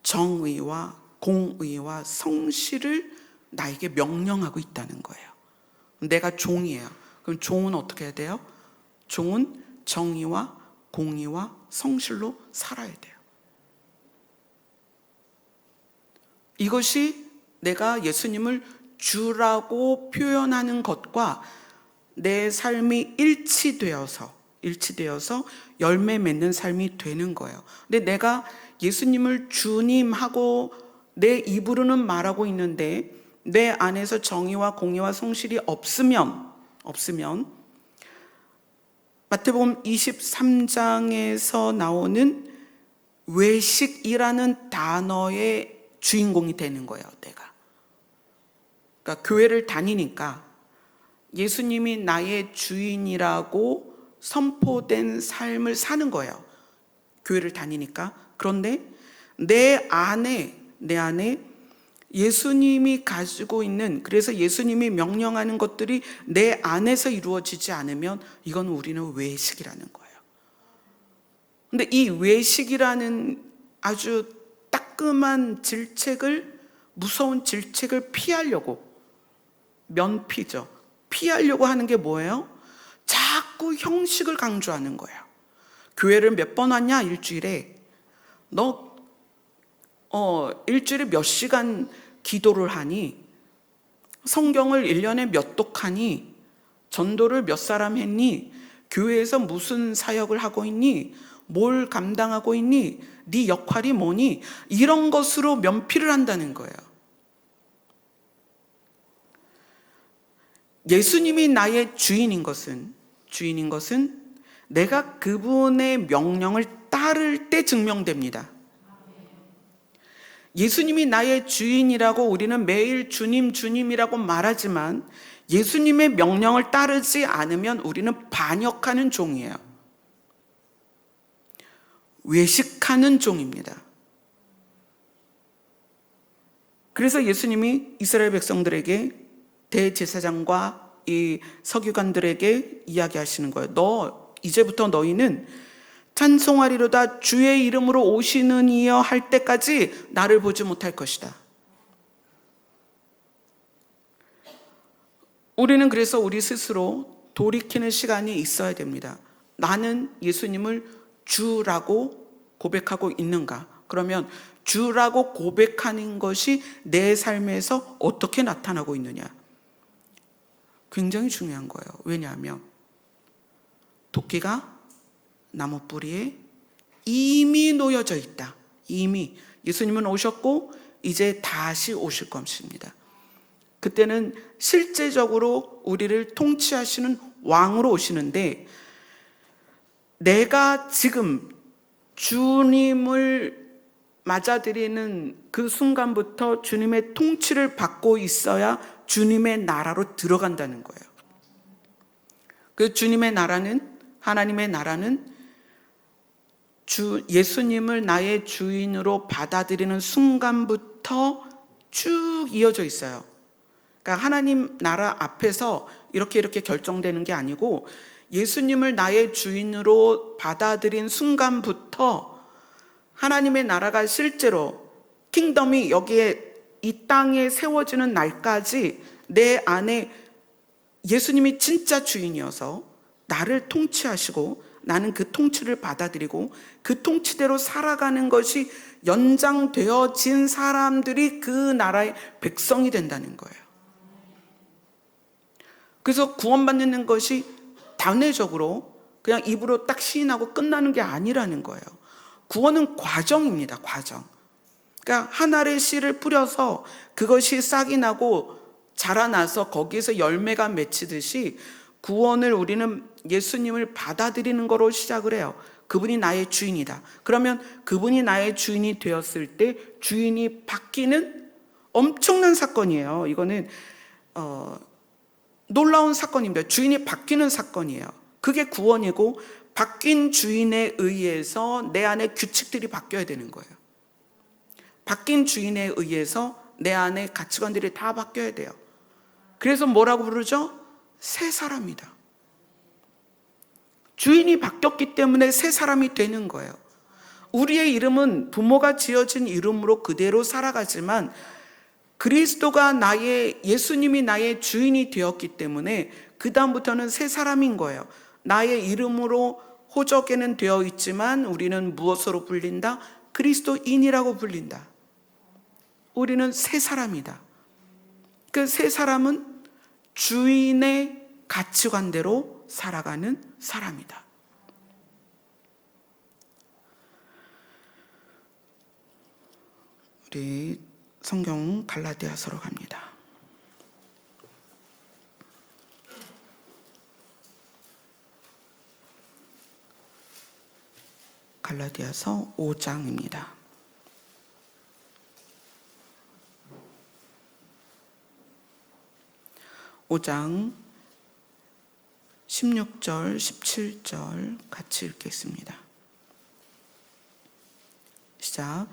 정의와 공의와 성실을 나에게 명령하고 있다는 거예요. 내가 종이에요. 그럼 종은 어떻게 해야 돼요? 종은 정의와 공의와 성실로 살아야 돼요. 이것이 내가 예수님을 주라고 표현하는 것과 내 삶이 일치되어서 열매 맺는 삶이 되는 거예요. 근데 내가 예수님을 주님하고 내 입으로는 말하고 있는데 내 안에서 정의와 공의와 성실이 없으면 마태복음 23장에서 나오는 외식이라는 단어의 주인공이 되는 거예요, 내가. 그러니까 교회를 다니니까 예수님이 나의 주인이라고 선포된 삶을 사는 거예요. 교회를 다니니까. 그런데 내 안에 예수님이 가지고 있는, 그래서 예수님이 명령하는 것들이 내 안에서 이루어지지 않으면 이건 우리는 외식이라는 거예요. 근데 이 외식이라는 아주 따끔한 질책을, 무서운 질책을 피하려고, 면피죠. 피하려고 하는 게 뭐예요? 자꾸 형식을 강조하는 거예요. 교회를 몇 번 왔냐, 일주일에? 너 일주일에 몇 시간 기도를 하니? 성경을 1년에 몇 독하니? 전도를 몇 사람 했니? 교회에서 무슨 사역을 하고 있니? 뭘 감당하고 있니? 네 역할이 뭐니? 이런 것으로 면피를 한다는 거예요. 예수님이 나의 주인인 것은 내가 그분의 명령을 따를 때 증명됩니다. 예수님이 나의 주인이라고 우리는 매일 주님, 주님이라고 말하지만 예수님의 명령을 따르지 않으면 우리는 반역하는 종이에요. 외식하는 종입니다. 그래서 예수님이 이스라엘 백성들에게, 대제사장과 이 서기관들에게 이야기하시는 거예요. 이제부터 너희는 찬송하리로다 주의 이름으로 오시는 이여 할 때까지 나를 보지 못할 것이다. 우리는 그래서 우리 스스로 돌이키는 시간이 있어야 됩니다. 나는 예수님을 주라고 고백하고 있는가? 그러면 주라고 고백하는 것이 내 삶에서 어떻게 나타나고 있느냐? 굉장히 중요한 거예요. 왜냐하면 도끼가 나무 뿌리에 이미 놓여져 있다. 이미 예수님은 오셨고 이제 다시 오실 것입니다. 그때는 실제적으로 우리를 통치하시는 왕으로 오시는데, 내가 지금 주님을 맞아들이는 그 순간부터 주님의 통치를 받고 있어야 주님의 나라로 들어간다는 거예요. 그 주님의 나라는, 하나님의 나라는 예수님을 나의 주인으로 받아들이는 순간부터 쭉 이어져 있어요. 그러니까 하나님 나라 앞에서 이렇게 결정되는 게 아니고, 예수님을 나의 주인으로 받아들인 순간부터 하나님의 나라가 실제로, 킹덤이 여기에 이 땅에 세워지는 날까지 내 안에 예수님이 진짜 주인이어서 나를 통치하시고 나는 그 통치를 받아들이고 그 통치대로 살아가는 것이 연장되어진 사람들이 그 나라의 백성이 된다는 거예요. 그래서 구원받는 것이 단회적으로 그냥 입으로 딱 시인하고 끝나는 게 아니라는 거예요. 구원은 과정입니다. 과정. 그러니까 한 알의 씨를 뿌려서 그것이 싹이 나고 자라나서 거기에서 열매가 맺히듯이 구원을 우리는 예수님을 받아들이는 거로 시작을 해요. 그분이 나의 주인이다. 그러면 그분이 나의 주인이 되었을 때 주인이 바뀌는 엄청난 사건이에요. 이거는 놀라운 사건입니다. 주인이 바뀌는 사건이에요. 그게 구원이고, 바뀐 주인에 의해서 내 안에 규칙들이 바뀌어야 되는 거예요. 바뀐 주인에 의해서 내 안에 가치관들이 다 바뀌어야 돼요. 그래서 뭐라고 부르죠? 새 사람이다. 주인이 바뀌었기 때문에 새 사람이 되는 거예요. 우리의 이름은 부모가 지어진 이름으로 그대로 살아가지만 그리스도가 예수님이 나의 주인이 되었기 때문에 그 다음부터는 새 사람인 거예요. 나의 이름으로 호적에는 되어 있지만 우리는 무엇으로 불린다? 그리스도인이라고 불린다. 우리는 새 사람이다. 그 새 사람은 주인의 가치관대로 살아가는 사람이다. 우리 성경 갈라디아서로 갑니다. 갈라디아서 5장입니다. 5장 16절, 17절 같이 읽겠습니다. 시작.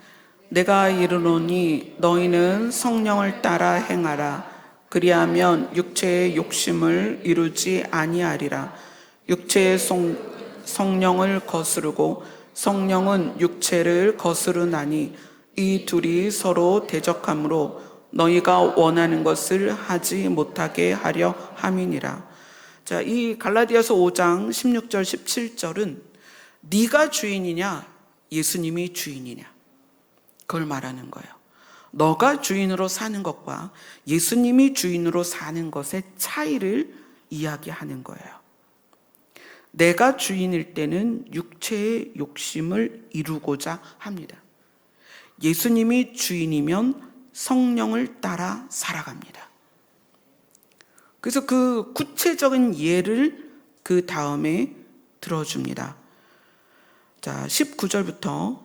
내가 이르노니 너희는 성령을 따라 행하라. 그리하면 육체의 욕심을 이루지 아니하리라. 육체의 성령을 거스르고 성령은 육체를 거스르나니 이 둘이 서로 대적함으로 너희가 원하는 것을 하지 못하게 하려 함이니라. 자, 이 갈라디아서 5장 16절 17절은 네가 주인이냐 예수님이 주인이냐 그걸 말하는 거예요. 너가 주인으로 사는 것과 예수님이 주인으로 사는 것의 차이를 이야기하는 거예요. 내가 주인일 때는 육체의 욕심을 이루고자 합니다. 예수님이 주인이면 성령을 따라 살아갑니다. 그래서 그 구체적인 예를 그 다음에 들어줍니다. 자, 19절부터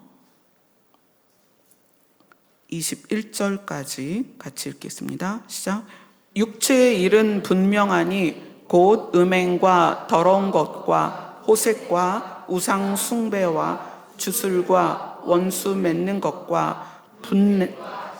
21절까지 같이 읽겠습니다. 시작. 육체의 일은 분명하니 곧 음행과 더러운 것과 호색과 우상 숭배와 주술과 원수 맺는 것과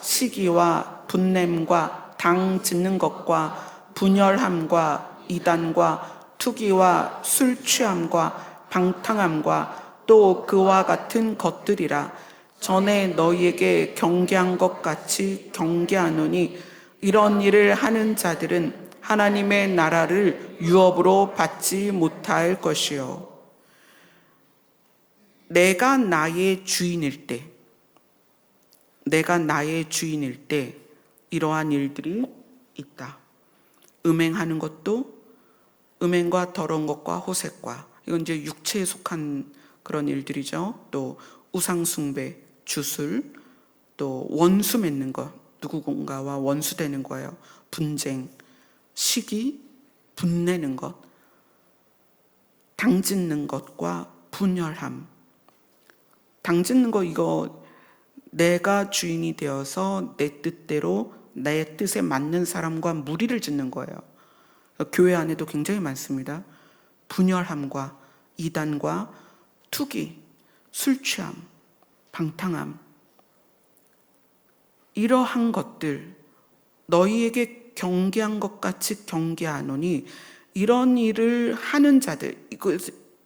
시기와 분냄과 당 짓는 것과 분열함과 이단과 투기와 술 취함과 방탕함과 또 그와 같은 것들이라. 전에 너희에게 경계한 것 같이 경계하노니 이런 일을 하는 자들은 하나님의 나라를 유업으로 받지 못할 것이요. 내가 나의 주인일 때 이러한 일들이 있다. 음행하는 것도 음행과 더러운 것과 호색과 이건 이제 육체에 속한 그런 일들이죠. 또 우상숭배, 주술, 또 원수 맺는 것, 누군가와 원수 되는 거예요. 분쟁, 시기, 분내는 것, 당짓는 것과 분열함. 당짓는 거 이거 내가 주인이 되어서 내 뜻대로 내 뜻에 맞는 사람과 무리를 짓는 거예요. 교회 안에도 굉장히 많습니다. 분열함과 이단과 투기, 술 취함, 방탕함. 이러한 것들 너희에게 경계한 것 같이 경계하노니 이런 일을 하는 자들.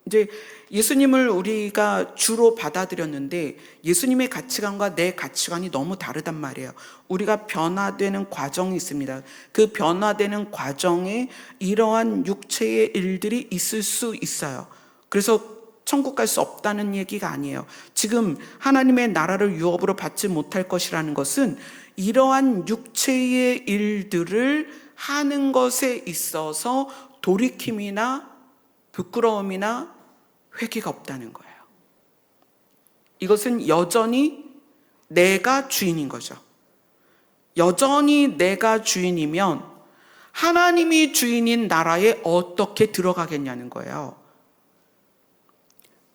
이제 예수님을 우리가 주로 받아들였는데 예수님의 가치관과 내 가치관이 너무 다르단 말이에요. 우리가 변화되는 과정이 있습니다. 그 변화되는 과정에 이러한 육체의 일들이 있을 수 있어요. 그래서 천국 갈 수 없다는 얘기가 아니에요. 지금 하나님의 나라를 유업으로 받지 못할 것이라는 것은 이러한 육체의 일들을 하는 것에 있어서 돌이킴이나 부끄러움이나 회개가 없다는 거예요. 이것은 여전히 내가 주인인 거죠. 여전히 내가 주인이면 하나님이 주인인 나라에 어떻게 들어가겠냐는 거예요.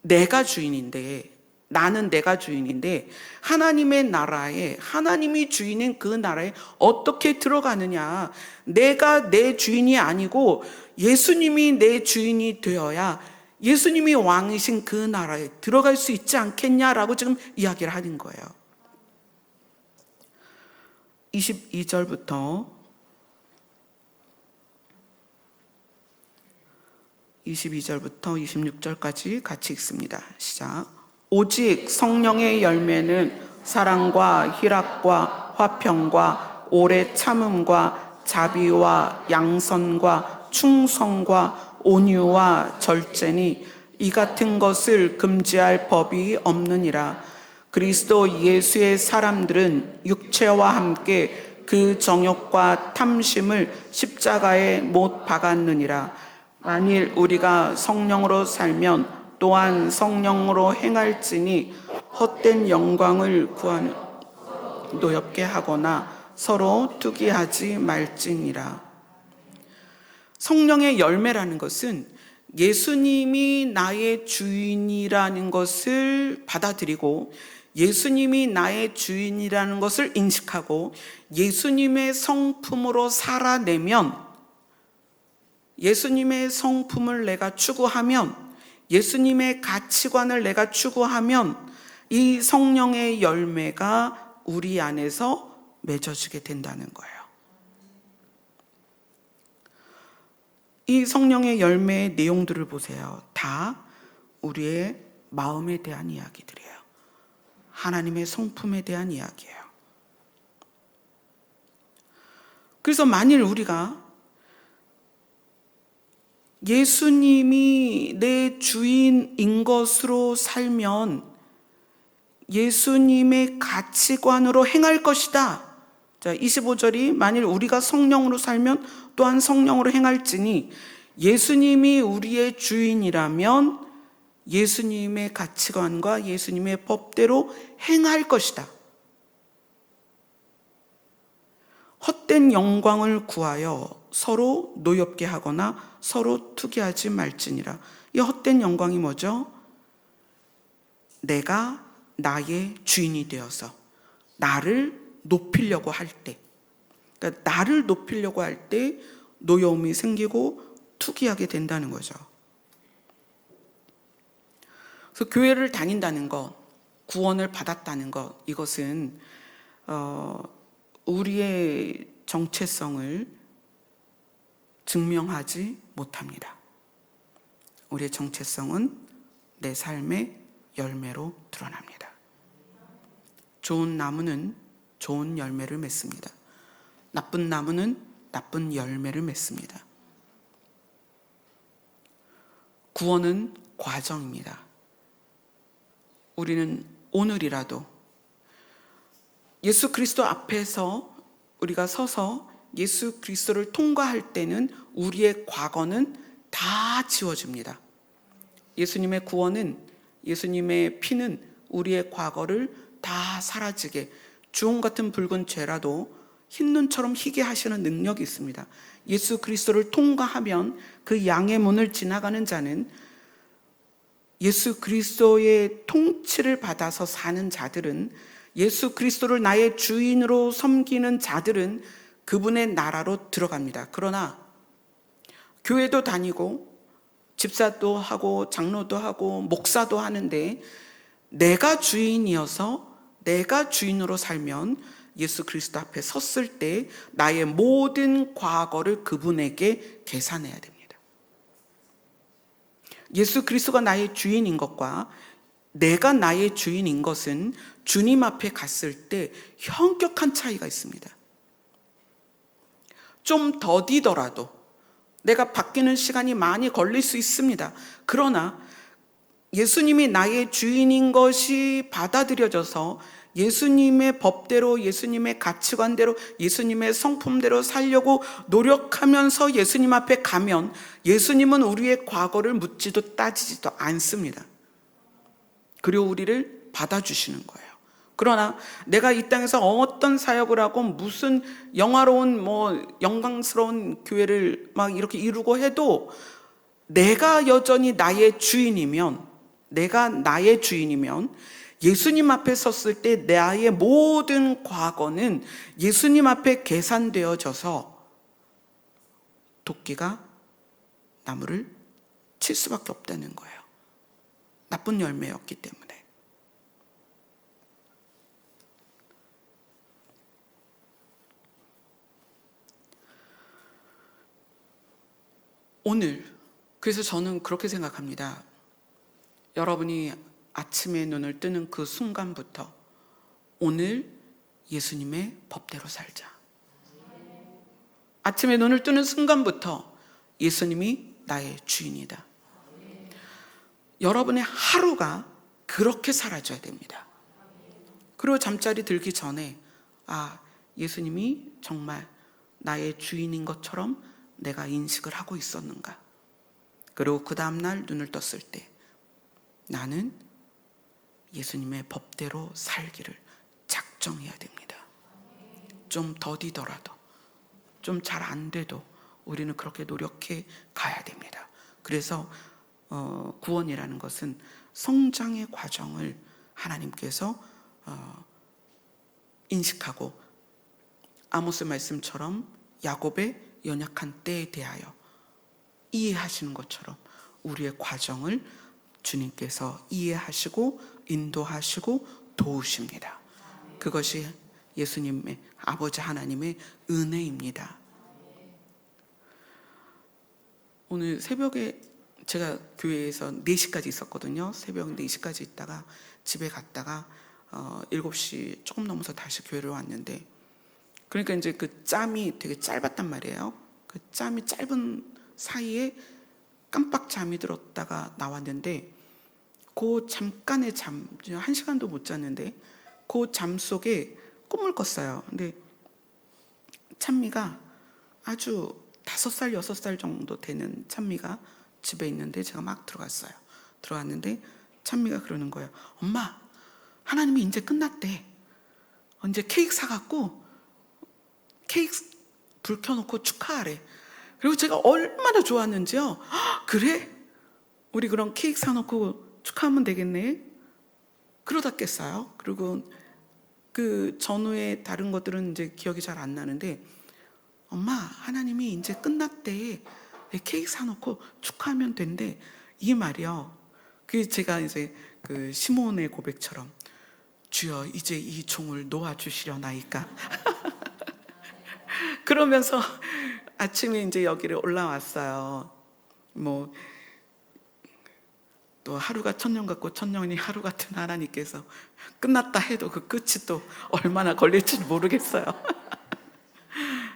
내가 주인인데, 나는 내가 주인인데 하나님의 나라에, 하나님이 주인인 그 나라에 어떻게 들어가느냐. 내가 내 주인이 아니고 예수님이 내 주인이 되어야 예수님이 왕이신 그 나라에 들어갈 수 있지 않겠냐라고 지금 이야기를 하는 거예요. 22절부터 26절까지 같이 읽습니다. 시작. 오직 성령의 열매는 사랑과 희락과 화평과 오래 참음과 자비와 양선과 충성과 온유와 절제니 이 같은 것을 금지할 법이 없느니라. 그리스도 예수의 사람들은 육체와 함께 그 정욕과 탐심을 십자가에 못 박았느니라. 만일 우리가 성령으로 살면 또한 성령으로 행할지니 헛된 영광을 구하는 노엽게 하거나 서로 투기하지 말지니라. 성령의 열매라는 것은 예수님이 나의 주인이라는 것을 받아들이고 예수님이 나의 주인이라는 것을 인식하고 예수님의 성품으로 살아내면, 예수님의 성품을 내가 추구하면, 예수님의 가치관을 내가 추구하면 이 성령의 열매가 우리 안에서 맺어지게 된다는 거예요. 이 성령의 열매의 내용들을 보세요. 다 우리의 마음에 대한 이야기들이에요. 하나님의 성품에 대한 이야기예요. 그래서 만일 우리가 예수님이 내 주인인 것으로 살면 예수님의 가치관으로 행할 것이다. 자, 25절이 만일 우리가 성령으로 살면 또한 성령으로 행할지니 예수님이 우리의 주인이라면 예수님의 가치관과 예수님의 법대로 행할 것이다. 헛된 영광을 구하여 서로 노엽게 하거나 서로 투기하지 말지니라. 이 헛된 영광이 뭐죠? 내가 나의 주인이 되어서 나를 높이려고 할 때, 그러니까 나를 높이려고 할 때 노여움이 생기고 투기하게 된다는 거죠. 그래서 교회를 다닌다는 것, 구원을 받았다는 것, 이것은 우리의 정체성을 증명하지 못합니다. 우리의 정체성은 내 삶의 열매로 드러납니다. 좋은 나무는 좋은 열매를 맺습니다. 나쁜 나무는 나쁜 열매를 맺습니다. 구원은 과정입니다. 우리는 오늘이라도 예수 그리스도 앞에서 우리가 서서 예수 그리스도를 통과할 때는 우리의 과거는 다 지워집니다. 예수님의 구원은, 예수님의 피는 우리의 과거를 다 사라지게, 주홍 같은 붉은 죄라도 흰눈처럼 희게 하시는 능력이 있습니다. 예수 그리스도를 통과하면 그 양의 문을 지나가는 자는, 예수 그리스도의 통치를 받아서 사는 자들은, 예수 그리스도를 나의 주인으로 섬기는 자들은 그분의 나라로 들어갑니다. 그러나 교회도 다니고 집사도 하고 장로도 하고 목사도 하는데 내가 주인이어서 내가 주인으로 살면 예수 그리스도 앞에 섰을 때 나의 모든 과거를 그분에게 계산해야 됩니다. 예수 그리스도가 나의 주인인 것과 내가 나의 주인인 것은 주님 앞에 갔을 때 현격한 차이가 있습니다. 좀 더디더라도 내가 바뀌는 시간이 많이 걸릴 수 있습니다. 그러나 예수님이 나의 주인인 것이 받아들여져서 예수님의 법대로, 예수님의 가치관대로, 예수님의 성품대로 살려고 노력하면서 예수님 앞에 가면 예수님은 우리의 과거를 묻지도 따지지도 않습니다. 그리고 우리를 받아주시는 거예요. 그러나 내가 이 땅에서 어떤 사역을 하고 무슨 영화로운 영광스러운 교회를 막 이렇게 이루고 해도 내가 여전히 나의 주인이면, 예수님 앞에 섰을 때 나의 모든 과거는 예수님 앞에 계산되어져서 도끼가 나무를 칠 수밖에 없다는 거예요. 나쁜 열매였기 때문에. 오늘, 그래서 저는 그렇게 생각합니다. 여러분이 아침에 눈을 뜨는 그 순간부터 오늘 예수님의 법대로 살자. 아침에 눈을 뜨는 순간부터 예수님이 나의 주인이다. 여러분의 하루가 그렇게 살아줘야 됩니다. 그리고 잠자리 들기 전에 예수님이 정말 나의 주인인 것처럼 내가 인식을 하고 있었는가. 그리고 그 다음날 눈을 떴을 때 나는 예수님의 법대로 살기를 작정해야 됩니다. 좀 더디더라도, 좀 잘 안 돼도 우리는 그렇게 노력해 가야 됩니다. 그래서 구원이라는 것은 성장의 과정을 하나님께서 인식하고 아모스 말씀처럼 야곱의 연약한 때에 대하여 이해하시는 것처럼 우리의 과정을 주님께서 이해하시고 인도하시고 도우십니다. 그것이 예수님의, 아버지 하나님의 은혜입니다. 오늘 새벽에 제가 교회에서 4시까지 있었거든요. 새벽 4시까지 있다가 집에 갔다가 7시 조금 넘어서 다시 교회를 왔는데, 그러니까 이제 그 짬이 되게 짧았단 말이에요. 그 짬이 짧은 사이에 깜빡 잠이 들었다가 나왔는데, 그 잠깐의 잠, 1시간도 못 잤는데 그 잠 속에 꿈을 꿨어요. 근데 찬미가 아주 5살, 6살 정도 되는 찬미가 집에 있는데 제가 막 들어갔어요. 들어갔는데 찬미가 그러는 거예요. 엄마, 하나님이 이제 끝났대. 이제 케이크 사갖고 케이크 불 켜놓고 축하하래. 그리고 제가 얼마나 좋았는지요. 그래? 우리 그럼 케이크 사놓고 축하하면 되겠네. 그러다 깼어요. 그리고 그 전후에 다른 것들은 이제 기억이 잘 안 나는데, 엄마, 하나님이 이제 끝났대. 케이크 사놓고 축하하면 된대. 이 말이요. 그 제가 이제 그 시몬의 고백처럼, 주여 이제 이 종을 놓아주시려나이까. 그러면서 아침에 이제 여기를 올라왔어요. 뭐 또 하루가 천년 같고 천년이 하루 같은 하나님께서 끝났다 해도 그 끝이 또 얼마나 걸릴지 모르겠어요.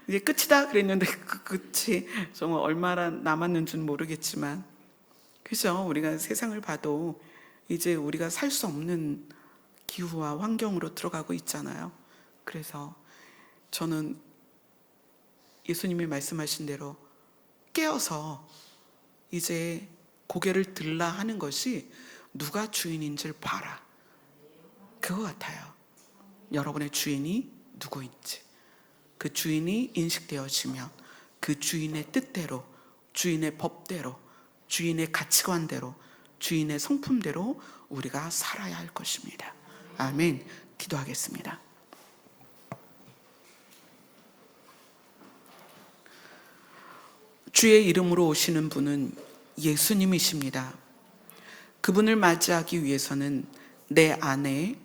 이제 끝이다 그랬는데 그 끝이 정말 얼마나 남았는지는 모르겠지만, 그죠? 우리가 세상을 봐도 이제 우리가 살 수 없는 기후와 환경으로 들어가고 있잖아요. 그래서 저는 예수님이 말씀하신 대로 깨어서 이제 고개를 들라 하는 것이 누가 주인인지를 봐라, 그거 같아요. 여러분의 주인이 누구인지, 그 주인이 인식되어지면 그 주인의 뜻대로, 주인의 법대로, 주인의 가치관대로, 주인의 성품대로 우리가 살아야 할 것입니다. 아멘. 기도하겠습니다. 주의 이름으로 오시는 분은 예수님이십니다. 그분을 맞이하기 위해서는 내 안에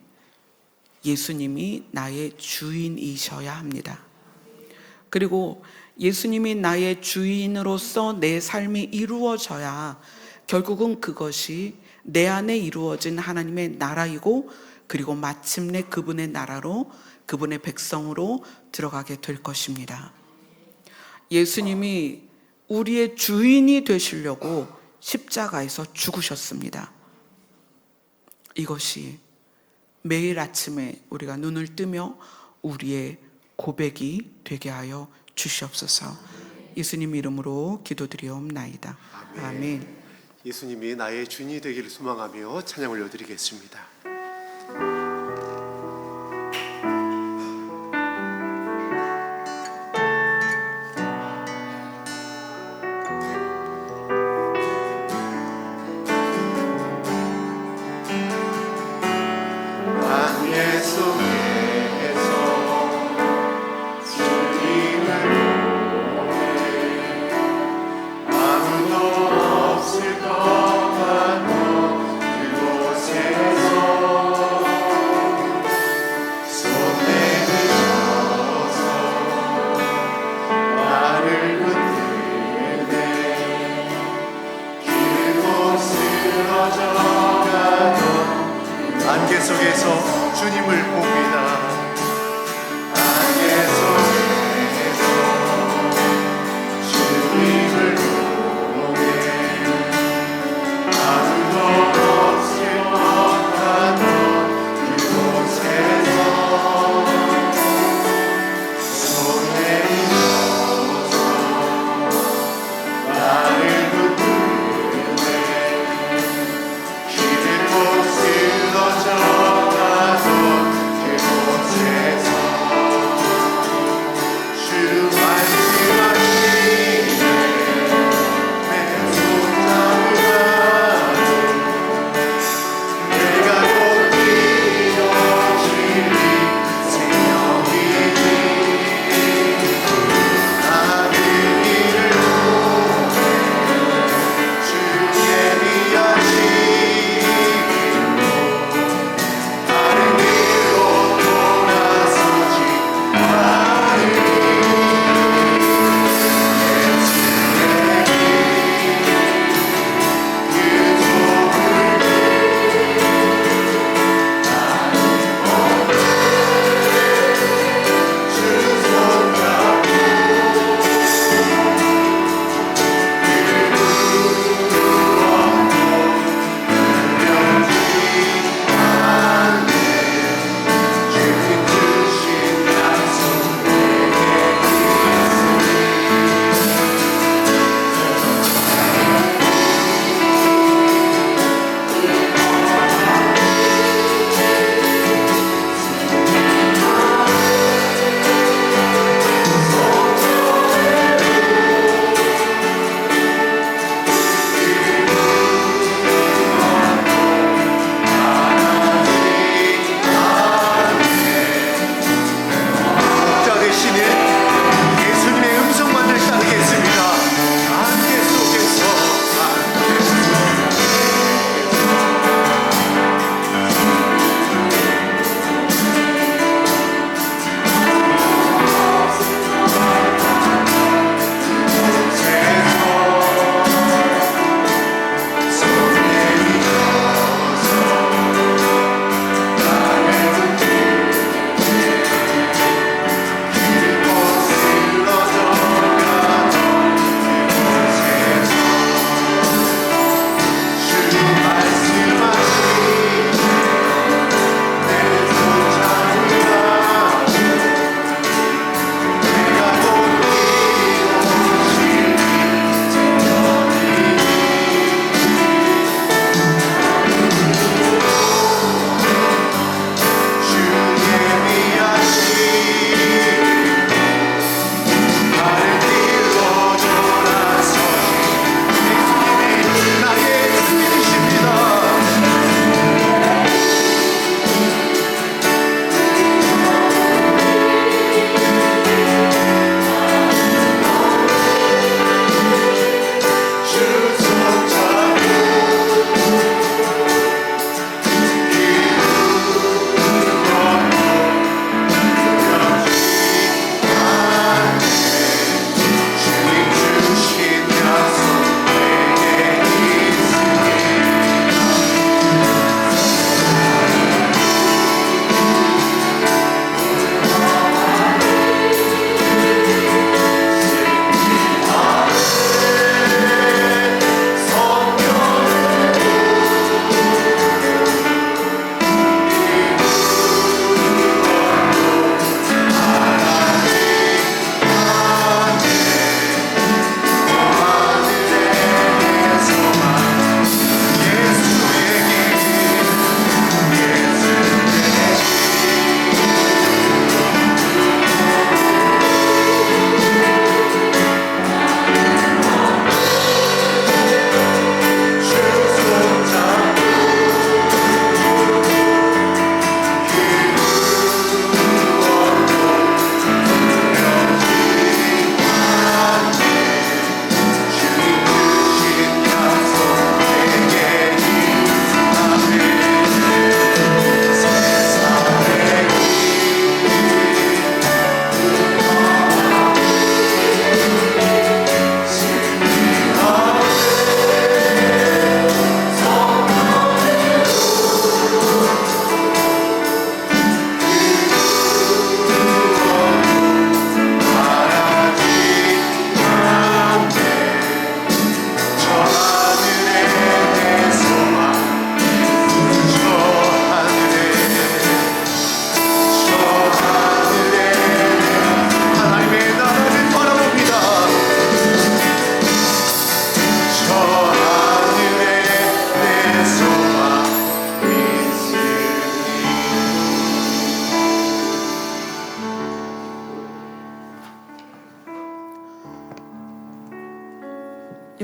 예수님이 나의 주인이셔야 합니다. 그리고 예수님이 나의 주인으로서 내 삶이 이루어져야 결국은 그것이 내 안에 이루어진 하나님의 나라이고, 그리고 마침내 그분의 나라로, 그분의 백성으로 들어가게 될 것입니다. 예수님이 우리의 주인이 되시려고 십자가에서 죽으셨습니다. 이것이 매일 아침에 우리가 눈을 뜨며 우리의 고백이 되게 하여 주시옵소서. 예수님 이름으로 기도드리옵나이다. 아멘. 예수님이 나의 주인이 되기를 소망하며 찬양 올려드리겠습니다. 안개 속에서 주님을 봅니다. 안개 속에서 주님을 보네. 아무도 없을 것 같던 그곳에서 손에 있어서 나를 붙들네. 기대고 쓰러져 가던 그곳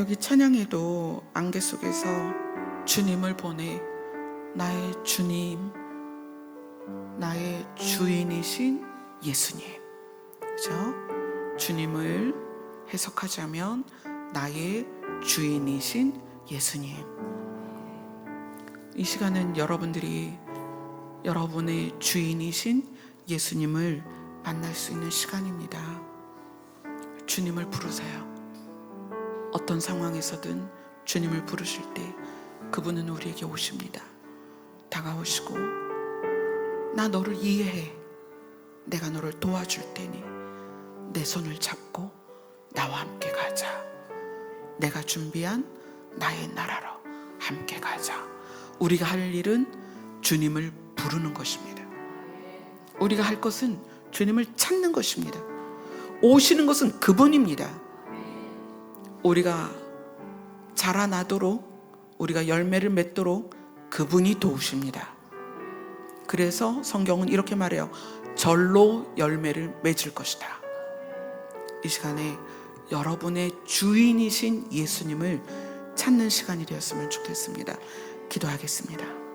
여기 찬양에도 안개 속에서 주님을 보내 나의 주님, 나의 주인이신 예수님. 그죠? 주님을 해석하자면 나의 주인이신 예수님. 이 시간은 여러분들이 여러분의 주인이신 예수님을 만날 수 있는 시간입니다. 주님을 부르세요. 어떤 상황에서든 주님을 부르실 때 그분은 우리에게 오십니다. 다가오시고 나 너를 이해해. 내가 너를 도와줄 테니 내 손을 잡고 나와 함께 가자. 내가 준비한 나의 나라로 함께 가자. 우리가 할 일은 주님을 부르는 것입니다. 우리가 할 것은 주님을 찾는 것입니다. 오시는 것은 그분입니다. 우리가 자라나도록, 우리가 열매를 맺도록 그분이 도우십니다. 그래서 성경은 이렇게 말해요. 절로 열매를 맺을 것이다. 이 시간에 여러분의 주인이신 예수님을 찾는 시간이 되었으면 좋겠습니다. 기도하겠습니다.